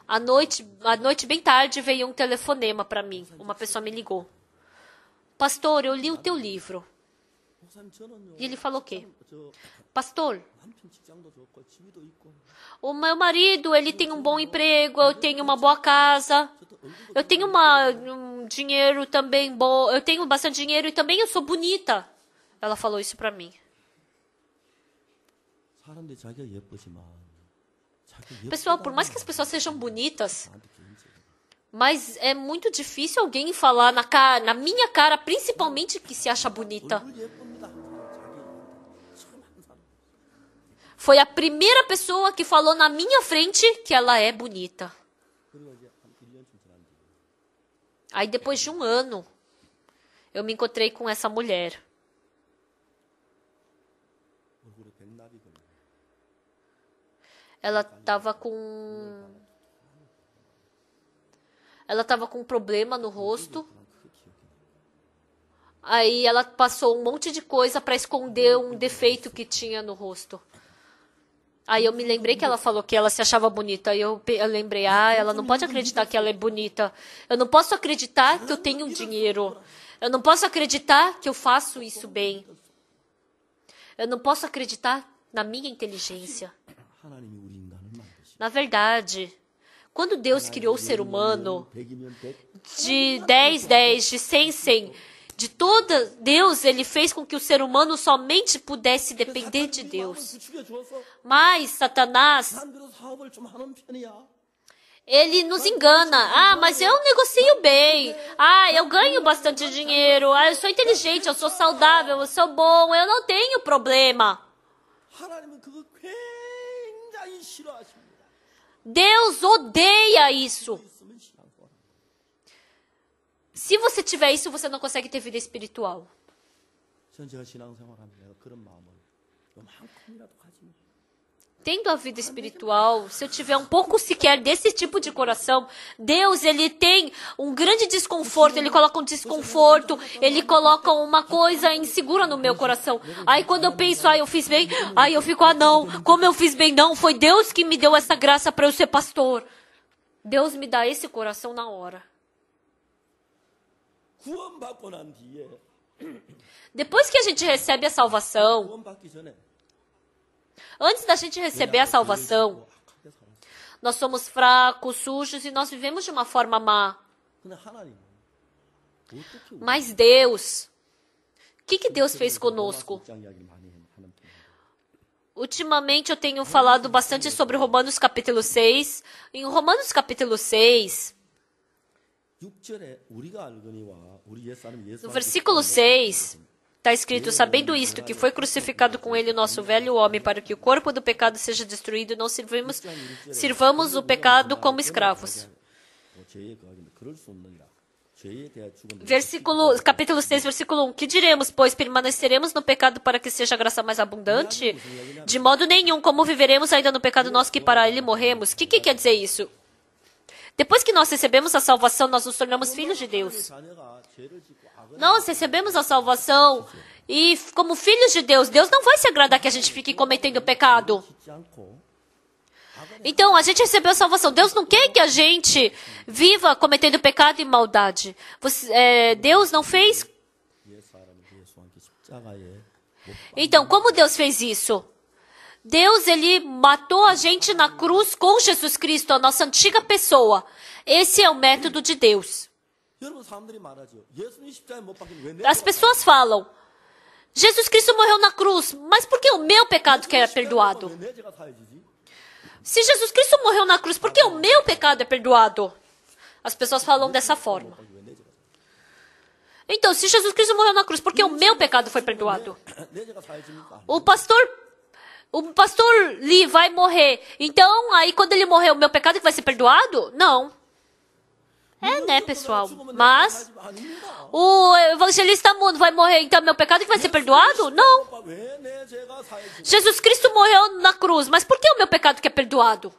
à noite bem tarde, veio um telefonema para mim. Uma pessoa me ligou. Pastor, eu li o teu livro. E ele falou o quê? Pastor, o meu marido, ele tem um bom emprego, eu tenho uma boa casa, eu tenho um dinheiro também bom, eu tenho bastante dinheiro e também eu sou bonita. Ela falou isso para mim. Pessoal, por mais que as pessoas sejam bonitas, mas é muito difícil alguém falar na minha cara, principalmente que se acha bonita. Foi a primeira pessoa que falou na minha frente que ela é bonita. Aí depois de 1 ano, eu me encontrei com essa mulher. Ela estava com um problema no rosto. Aí ela passou um monte de coisa para esconder um defeito que tinha no rosto. Aí eu me lembrei que ela falou que ela se achava bonita. Aí eu lembrei, ela não pode acreditar que ela é bonita. Eu não posso acreditar que eu tenho dinheiro. Eu não posso acreditar que eu faço isso bem. Eu não posso acreditar na minha inteligência. Na verdade, quando Deus criou o ser humano, de 10, de 100, de toda Deus, ele fez com que o ser humano somente pudesse depender de Deus. Mas Satanás, ele nos engana. Mas eu negocio bem. Eu ganho bastante dinheiro. Eu sou inteligente, eu sou saudável, eu sou bom, eu não tenho problema. Deus odeia isso. Se você tiver isso, você não consegue ter vida espiritual. Tendo a vida espiritual, se eu tiver um pouco sequer desse tipo de coração, Deus, ele tem um grande desconforto, ele coloca um desconforto, ele coloca uma coisa insegura no meu coração. Aí quando eu penso, eu fiz bem, aí eu fico, não, como eu fiz bem? Não, foi Deus que me deu essa graça para eu ser pastor. Deus me dá esse coração na hora. Depois que a gente recebe a salvação, antes da gente receber a salvação, nós somos fracos, sujos e nós vivemos de uma forma má. Mas Deus, o que Deus fez conosco? Ultimamente eu tenho falado bastante sobre Romanos capítulo 6. Em Romanos capítulo 6, no versículo 6, está escrito, sabendo isto, que foi crucificado com ele o nosso velho homem, para que o corpo do pecado seja destruído, não sirvamos o pecado como escravos. Capítulo 6, versículo 1. Que diremos, pois, permaneceremos no pecado para que seja a graça mais abundante? De modo nenhum, como viveremos ainda no pecado nosso que para ele morremos? O que quer dizer isso? Depois que nós recebemos a salvação, nós nos tornamos filhos de Deus. Nós recebemos a salvação e, como filhos de Deus, Deus não vai se agradar que a gente fique cometendo pecado. Então, a gente recebeu a salvação. Deus não quer que a gente viva cometendo pecado e maldade. Deus não fez... Então, como Deus fez isso? Deus, ele matou a gente na cruz com Jesus Cristo, a nossa antiga pessoa. Esse é o método de Deus. As pessoas falam, Jesus Cristo morreu na cruz, mas por que o meu pecado que é perdoado? Se Jesus Cristo morreu na cruz, por que o meu pecado é perdoado? As pessoas falam dessa forma. Então, se Jesus Cristo morreu na cruz, por que o meu pecado foi perdoado? O pastor Lee vai morrer. Então, aí quando ele morrer, o meu pecado vai ser perdoado? Não. É, né, pessoal? Mas o evangelista mundo vai morrer, então meu pecado vai ser perdoado? Não. Jesus Cristo morreu na cruz, mas por que o meu pecado que é perdoado?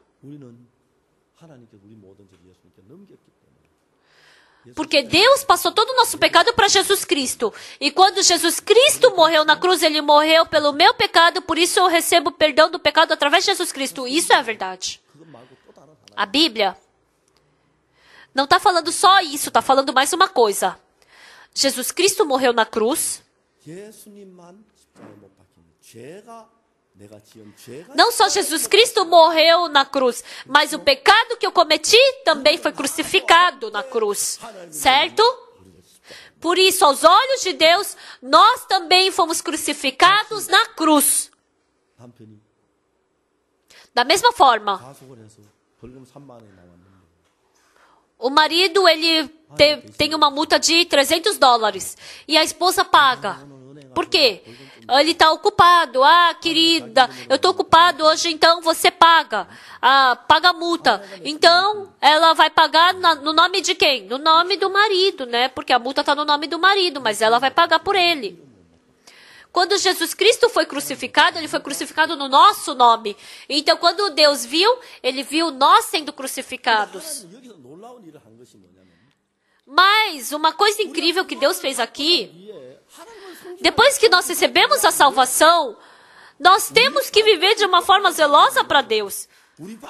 Porque Deus passou todo o nosso pecado para Jesus Cristo. E quando Jesus Cristo morreu na cruz, ele morreu pelo meu pecado, por isso eu recebo perdão do pecado através de Jesus Cristo. Isso é a verdade. A Bíblia não está falando só isso, está falando mais uma coisa. Jesus Cristo morreu na cruz. Não só Jesus Cristo morreu na cruz, mas o pecado que eu cometi também foi crucificado na cruz. Certo? Por isso, aos olhos de Deus, nós também fomos crucificados na cruz. Da mesma forma, o marido, ele tem uma multa de $300 e a esposa paga. Por quê? Ele está ocupado. Ah, querida, eu estou ocupado hoje, então você paga. Paga a multa. Então, ela vai pagar no nome de quem? No nome do marido, né? Porque a multa está no nome do marido, mas ela vai pagar por ele. Quando Jesus Cristo foi crucificado, ele foi crucificado no nosso nome. Então, quando Deus viu, ele viu nós sendo crucificados. Mas, uma coisa incrível que Deus fez aqui, depois que nós recebemos a salvação, nós temos que viver de uma forma zelosa para Deus.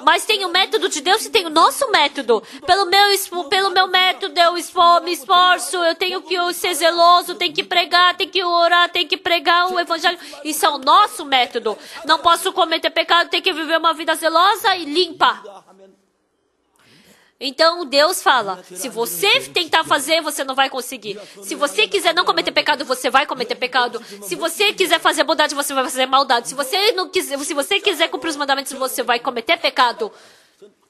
Mas tem o método de Deus e tem o nosso método. Pelo meu método, eu me esforço, eu tenho que ser zeloso, tenho que pregar, tenho que orar, tenho que pregar o evangelho. Isso é o nosso método. Não posso cometer pecado, tenho que viver uma vida zelosa e limpa. Então Deus fala, se você tentar fazer, você não vai conseguir. Se você quiser não cometer pecado, você vai cometer pecado. Se você quiser fazer bondade, você vai fazer maldade. Se você quiser cumprir os mandamentos, você vai cometer pecado.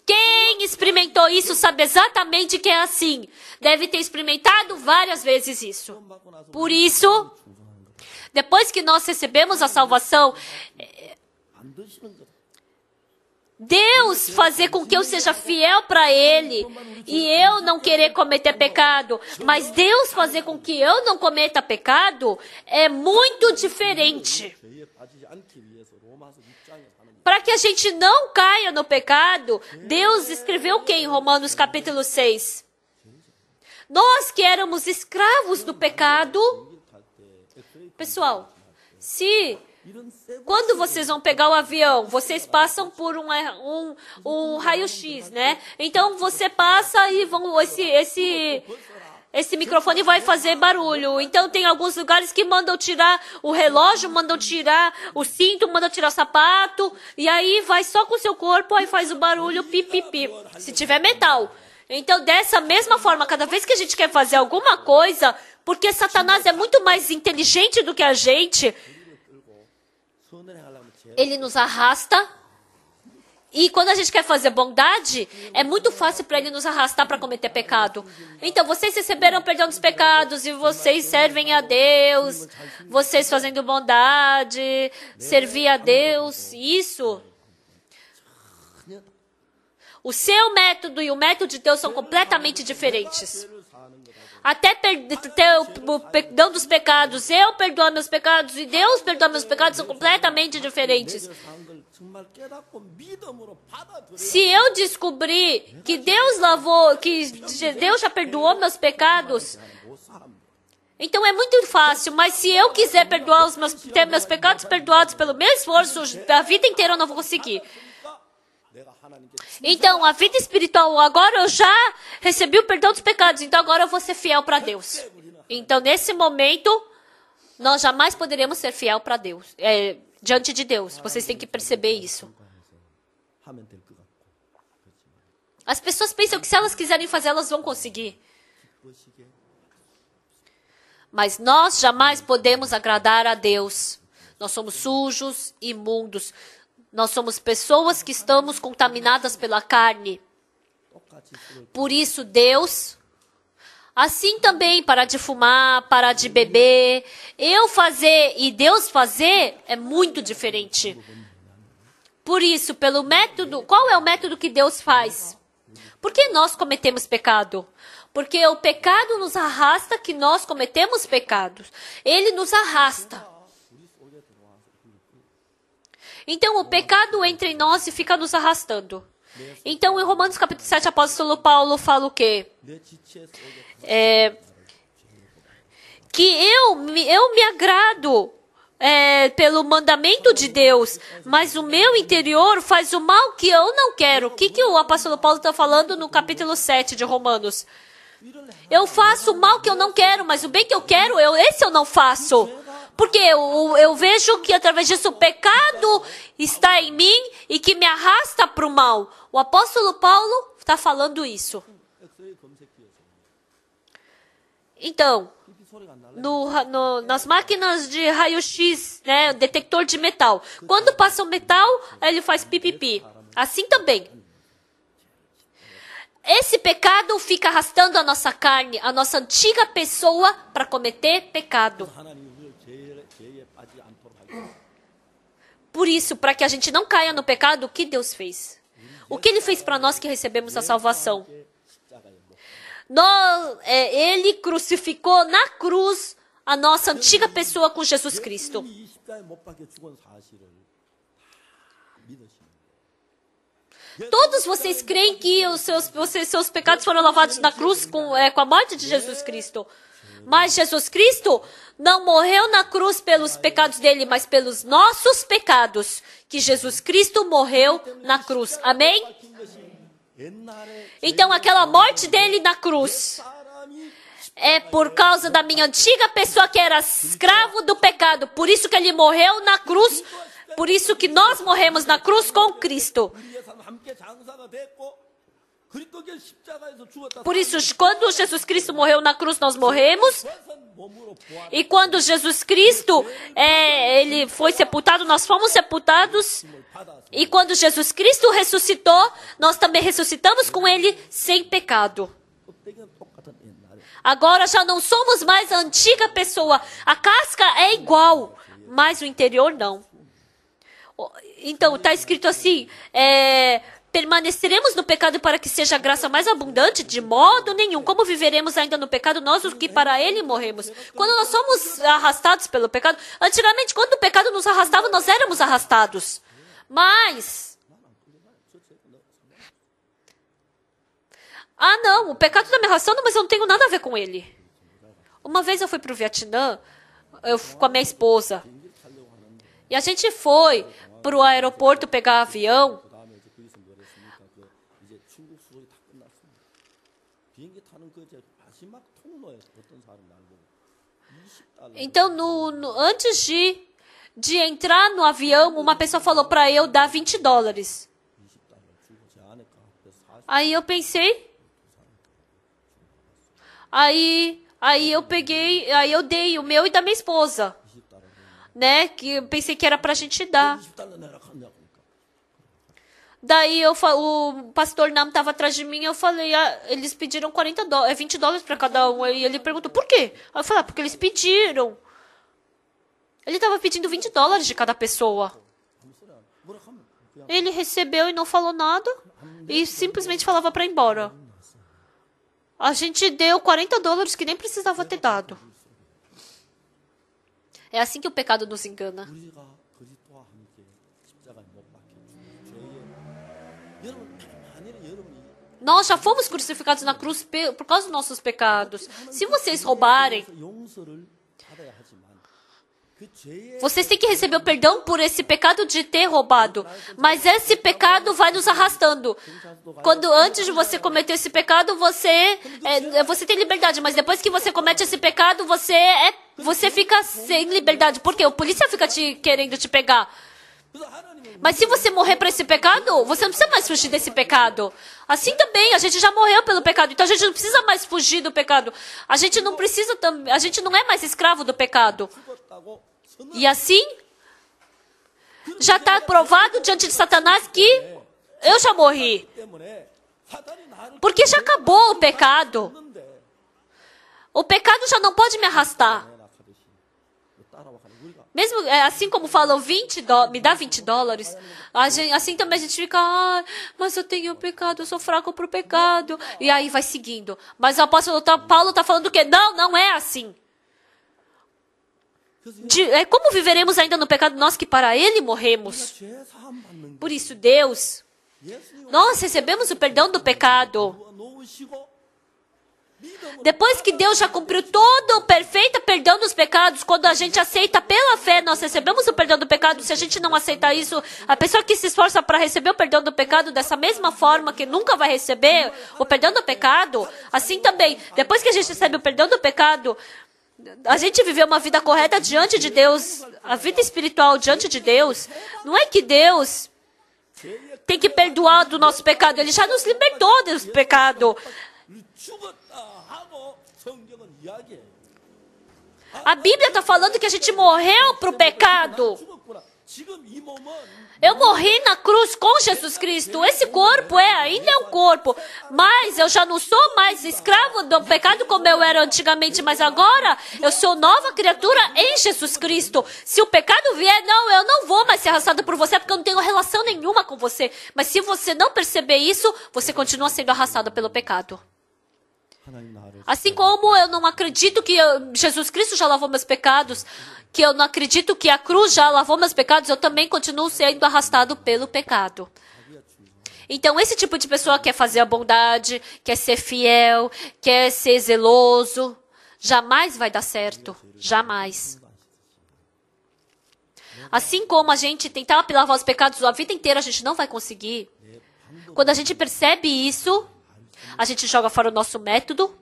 Quem experimentou isso sabe exatamente que é assim. Deve ter experimentado várias vezes isso. Por isso, depois que nós recebemos a salvação, Deus fazer com que eu seja fiel para Ele e eu não querer cometer pecado, mas Deus fazer com que eu não cometa pecado é muito diferente. Para que a gente não caia no pecado, Deus escreveu o que em Romanos capítulo 6? Nós que éramos escravos do pecado. Pessoal, quando vocês vão pegar o avião, vocês passam por um raio-x, né? Então você passa e esse microfone vai fazer barulho. Então tem alguns lugares que mandam tirar o relógio, mandam tirar o cinto, mandam tirar o sapato, e aí vai só com o seu corpo, aí faz o barulho pi pi pi. Se tiver metal. Então dessa mesma forma, cada vez que a gente quer fazer alguma coisa, porque Satanás é muito mais inteligente do que a gente, ele nos arrasta. E quando a gente quer fazer bondade, é muito fácil para ele nos arrastar para cometer pecado. Então, vocês receberam perdão dos pecados e vocês servem a Deus. Vocês fazendo bondade, servir a Deus. Isso. O seu método e o método de Deus são completamente diferentes. Até o perdão dos pecados, eu perdoo meus pecados e Deus perdoa meus pecados, são completamente diferentes. Se eu descobrir que Deus já perdoou meus pecados, então é muito fácil, mas se eu quiser ter meus pecados perdoados pelo meu esforço, a vida inteira eu não vou conseguir. Então, a vida espiritual, agora eu já recebi o perdão dos pecados, então agora eu vou ser fiel para Deus. Então, nesse momento, nós jamais poderemos ser fiel para Deus, diante de Deus. Vocês têm que perceber isso. As pessoas pensam que se elas quiserem fazer, elas vão conseguir. Mas nós jamais podemos agradar a Deus. Nós somos sujos, imundos. Nós somos pessoas que estamos contaminadas pela carne. Por isso, Deus, assim também, parar de fumar, parar de beber, eu fazer e Deus fazer é muito diferente. Por isso, pelo método, qual é o método que Deus faz? Por que nós cometemos pecado? Porque o pecado nos arrasta que nós cometemos pecados. Ele nos arrasta. Então, o pecado entra em nós e fica nos arrastando. Então, em Romanos capítulo 7, o apóstolo Paulo fala o quê? Que eu me agrado pelo mandamento de Deus, mas o meu interior faz o mal que eu não quero. O que o apóstolo Paulo está falando no capítulo 7 de Romanos? Eu faço o mal que eu não quero, mas o bem que eu quero, esse eu não faço. Porque eu vejo que através disso o pecado está em mim e que me arrasta para o mal. O apóstolo Paulo está falando isso. Então, nas máquinas de raio-x, né, detector de metal, quando passa o metal, ele faz pipipi. Assim também. Esse pecado fica arrastando a nossa carne, a nossa antiga pessoa, para cometer pecado. Por isso, para que a gente não caia no pecado, o que Deus fez? O que Ele fez para nós que recebemos a salvação? Ele crucificou na cruz a nossa antiga pessoa com Jesus Cristo. Todos vocês creem que os seus pecados foram lavados na cruz com a morte de Jesus Cristo. Mas Jesus Cristo não morreu na cruz pelos pecados dele, mas pelos nossos pecados. Que Jesus Cristo morreu na cruz. Amém? Então, aquela morte dele na cruz é por causa da minha antiga pessoa que era escravo do pecado. Por isso que ele morreu na cruz. Por isso que nós morremos na cruz com Cristo. Por isso, quando Jesus Cristo morreu na cruz, nós morremos. E quando Jesus Cristo ele foi sepultado, nós fomos sepultados. E quando Jesus Cristo ressuscitou, nós também ressuscitamos com Ele sem pecado. Agora já não somos mais a antiga pessoa. A casca é igual, mas o interior não. Então, está escrito assim, permaneceremos no pecado para que seja a graça mais abundante? De modo nenhum. Como viveremos ainda no pecado, nós os que para ele morremos? Quando nós somos arrastados pelo pecado, antigamente, quando o pecado nos arrastava, nós éramos arrastados. Mas, não, o pecado está me arrastando, mas eu não tenho nada a ver com ele. Uma vez eu fui para o Vietnã, com a minha esposa, e a gente foi para o aeroporto pegar avião. Então, antes de entrar no avião, uma pessoa falou para eu dar $20. Aí eu pensei. Aí eu peguei, aí eu dei o meu e da minha esposa. Né? Que eu pensei que era pra gente dar. Daí o pastor Nam estava atrás de mim, eu falei, eles pediram $20 para cada um. E ele perguntou, por quê? Aí eu falei, porque eles pediram. Ele estava pedindo $20 de cada pessoa. Ele recebeu e não falou nada. E simplesmente falava para ir embora. A gente deu $40 que nem precisava ter dado. É assim que o pecado nos engana. Nós já fomos crucificados na cruz por causa dos nossos pecados. Se vocês roubarem, Vocês têm que receber o perdão por esse pecado de ter roubado. Mas esse pecado vai nos arrastando. Quando antes de você cometer esse pecado, você tem liberdade. Mas depois que você comete esse pecado, você fica sem liberdade. Por quê? O polícia fica querendo te pegar. Mas se você morrer para esse pecado, você não precisa mais fugir desse pecado. Assim também, a gente já morreu pelo pecado. Então a gente não precisa mais fugir do pecado. A gente não é mais escravo do pecado. E assim, já está provado diante de Satanás que eu já morri. Porque já acabou o pecado. O pecado já não pode me arrastar. Mesmo assim como falam me dá $20, assim também a gente fica, mas eu tenho pecado, eu sou fraco pro pecado. E aí vai seguindo. Mas o apóstolo Paulo está falando que não é assim. Como viveremos ainda no pecado nós que para ele morremos? Por isso, nós recebemos o perdão do pecado. Depois que Deus já cumpriu todo o perfeito perdão dos pecados, quando a gente aceita pela fé, nós recebemos o perdão do pecado. Se a gente não aceitar isso, a pessoa que se esforça para receber o perdão do pecado dessa mesma forma que nunca vai receber o perdão do pecado, assim também, depois que a gente recebe o perdão do pecado, a gente viveu uma vida correta diante de Deus, a vida espiritual diante de Deus. Não é que Deus tem que perdoar do nosso pecado, Ele já nos libertou do pecado. A Bíblia está falando que a gente morreu para o pecado. Eu morri na cruz com Jesus Cristo. Esse corpo ainda é um corpo. Mas eu já não sou mais escravo do pecado como eu era antigamente. Mas agora eu sou nova criatura em Jesus Cristo. Se o pecado vier, eu não vou mais ser arrastado por você, porque eu não tenho relação nenhuma com você. Mas se você não perceber isso, você continua sendo arrastado pelo pecado. Assim como eu não acredito que Jesus Cristo já lavou meus pecados, que eu não acredito que a cruz já lavou meus pecados, eu também continuo sendo arrastado pelo pecado. Então, esse tipo de pessoa quer fazer a bondade, quer ser fiel, quer ser zeloso, jamais vai dar certo. Jamais. Assim como a gente tentar lavar os pecados a vida inteira, a gente não vai conseguir. Quando a gente percebe isso, a gente joga fora o nosso método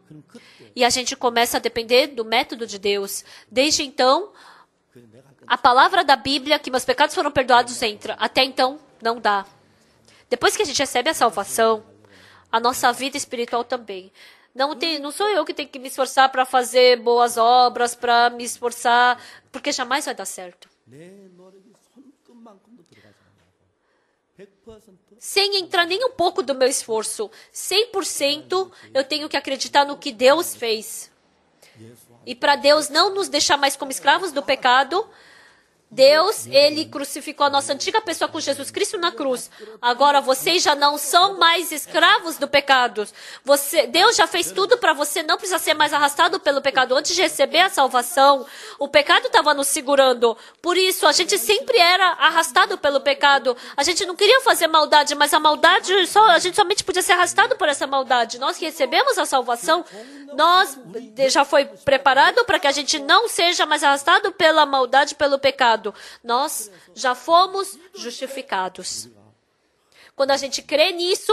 e a gente começa a depender do método de Deus. Desde então, a palavra da Bíblia, que meus pecados foram perdoados, entra. Até então, não dá. Depois que a gente recebe a salvação, a nossa vida espiritual também. Não sou eu que tenho que me esforçar para fazer boas obras, para me esforçar, porque jamais vai dar certo. Sem entrar nem um pouco do meu esforço, 100% eu tenho que acreditar no que Deus fez. E para Deus não nos deixar mais como escravos do pecado, Deus, Ele crucificou a nossa antiga pessoa com Jesus Cristo na cruz. Agora vocês já não são mais escravos do pecado. Deus já fez tudo para você não precisar ser mais arrastado pelo pecado. Antes de receber a salvação, o pecado estava nos segurando. Por isso, a gente sempre era arrastado pelo pecado. A gente não queria fazer maldade, mas a maldade, a gente somente podia ser arrastado por essa maldade. Nós que recebemos a salvação, já foi preparado para que a gente não seja mais arrastado pela maldade, pelo pecado. Nós já fomos justificados. Quando a gente crê nisso,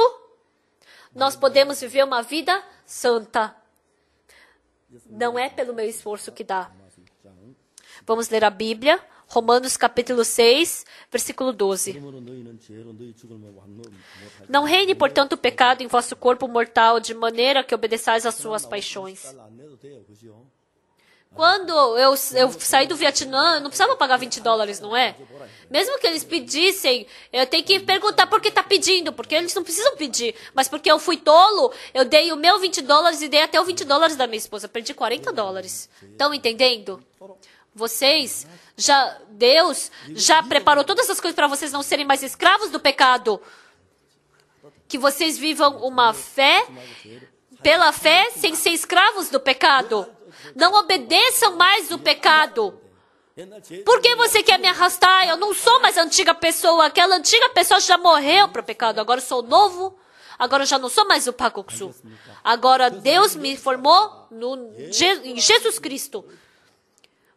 nós podemos viver uma vida santa. Não é pelo meu esforço que dá. Vamos ler a Bíblia, Romanos capítulo 6, versículo 12. Não reine, portanto, o pecado em vosso corpo mortal, de maneira que obedeçais às suas paixões. Quando eu saí do Vietnã, eu não precisava pagar $20, não é? Mesmo que eles pedissem, eu tenho que perguntar por que está pedindo, porque eles não precisam pedir. Mas porque eu fui tolo, eu dei o meu $20 e dei até o $20 da minha esposa. Perdi $40. Estão entendendo? Deus já preparou todas essas coisas para vocês não serem mais escravos do pecado. Que vocês vivam uma fé, pela fé, sem ser escravos do pecado. Não obedeçam mais o pecado. Por que você quer me arrastar? Eu não sou mais a antiga pessoa. Aquela antiga pessoa já morreu para o pecado. Agora eu sou novo. Agora eu já não sou mais o Pakoksu. Agora Deus me formou em Jesus Cristo.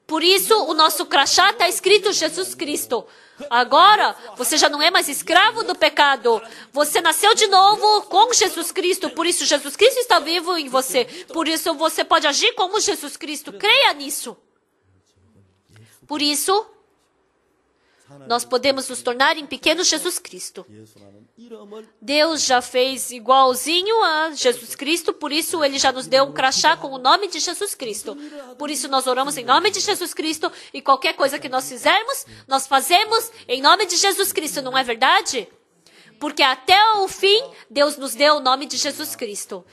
Por isso, o nosso crachá está escrito Jesus Cristo. Agora, você já não é mais escravo do pecado. Você nasceu de novo com Jesus Cristo. Por isso, Jesus Cristo está vivo em você. Por isso, você pode agir como Jesus Cristo. Creia nisso. Por isso, nós podemos nos tornar em pequeno Jesus Cristo. Deus já fez igualzinho a Jesus Cristo, por isso Ele já nos deu um crachá com o nome de Jesus Cristo. Por isso nós oramos em nome de Jesus Cristo e qualquer coisa que nós fizermos, nós fazemos em nome de Jesus Cristo, não é verdade? Porque até o fim, Deus nos deu o nome de Jesus Cristo.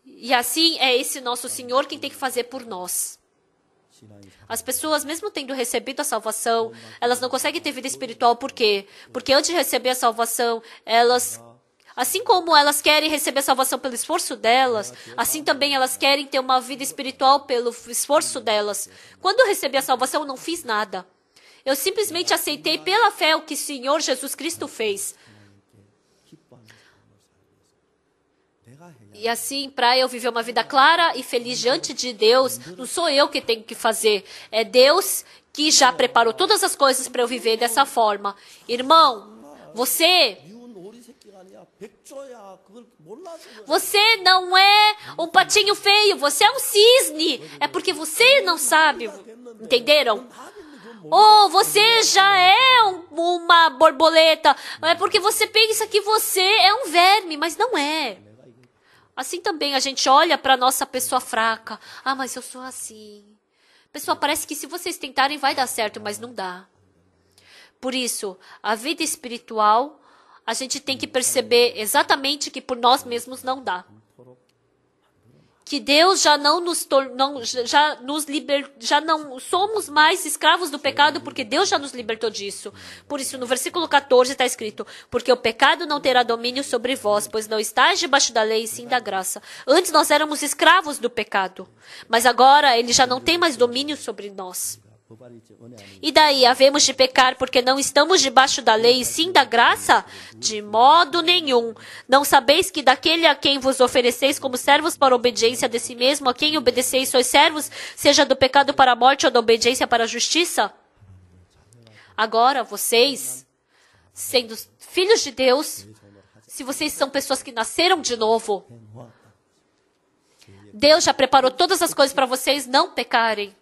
E assim é esse nosso Senhor quem tem que fazer por nós. As pessoas, mesmo tendo recebido a salvação, elas não conseguem ter vida espiritual. Por quê? Porque antes de receber a salvação, assim como elas querem receber a salvação pelo esforço delas, assim também elas querem ter uma vida espiritual pelo esforço delas. Quando eu recebi a salvação, eu não fiz nada. Eu simplesmente aceitei pela fé o que o Senhor Jesus Cristo fez. E assim, para eu viver uma vida clara e feliz diante de Deus, não sou eu que tenho que fazer. É Deus que já preparou todas as coisas para eu viver dessa forma. Irmão, você não é um patinho feio, você é um cisne. É porque você não sabe. Entenderam? Ou você já é uma borboleta. É porque você pensa que você é um verme, mas não é. Assim também a gente olha para a nossa pessoa fraca. Ah, mas eu sou assim. Pessoal, parece que se vocês tentarem vai dar certo, mas não dá. Por isso, a vida espiritual, a gente tem que perceber exatamente que por nós mesmos não dá. Que Deus já não somos mais escravos do pecado, porque Deus já nos libertou disso. Por isso, no versículo 14 está escrito: porque o pecado não terá domínio sobre vós, pois não estáis debaixo da lei, e sim da graça. Antes nós éramos escravos do pecado, mas agora ele já não tem mais domínio sobre nós. E daí, havemos de pecar porque não estamos debaixo da lei e sim da graça? De modo nenhum. Não sabeis que daquele a quem vos ofereceis como servos para a obediência de si mesmo, a quem obedeceis sois servos, seja do pecado para a morte ou da obediência para a justiça? Agora, vocês, sendo filhos de Deus, se vocês são pessoas que nasceram de novo, Deus já preparou todas as coisas para vocês não pecarem.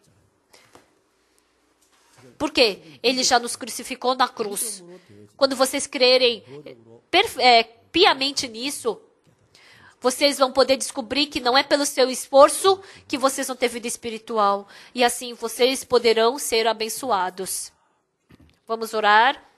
Por quê? Ele já nos crucificou na cruz. Quando vocês crerem piamente nisso, vocês vão poder descobrir que não é pelo seu esforço que vocês vão ter vida espiritual. E assim vocês poderão ser abençoados. Vamos orar.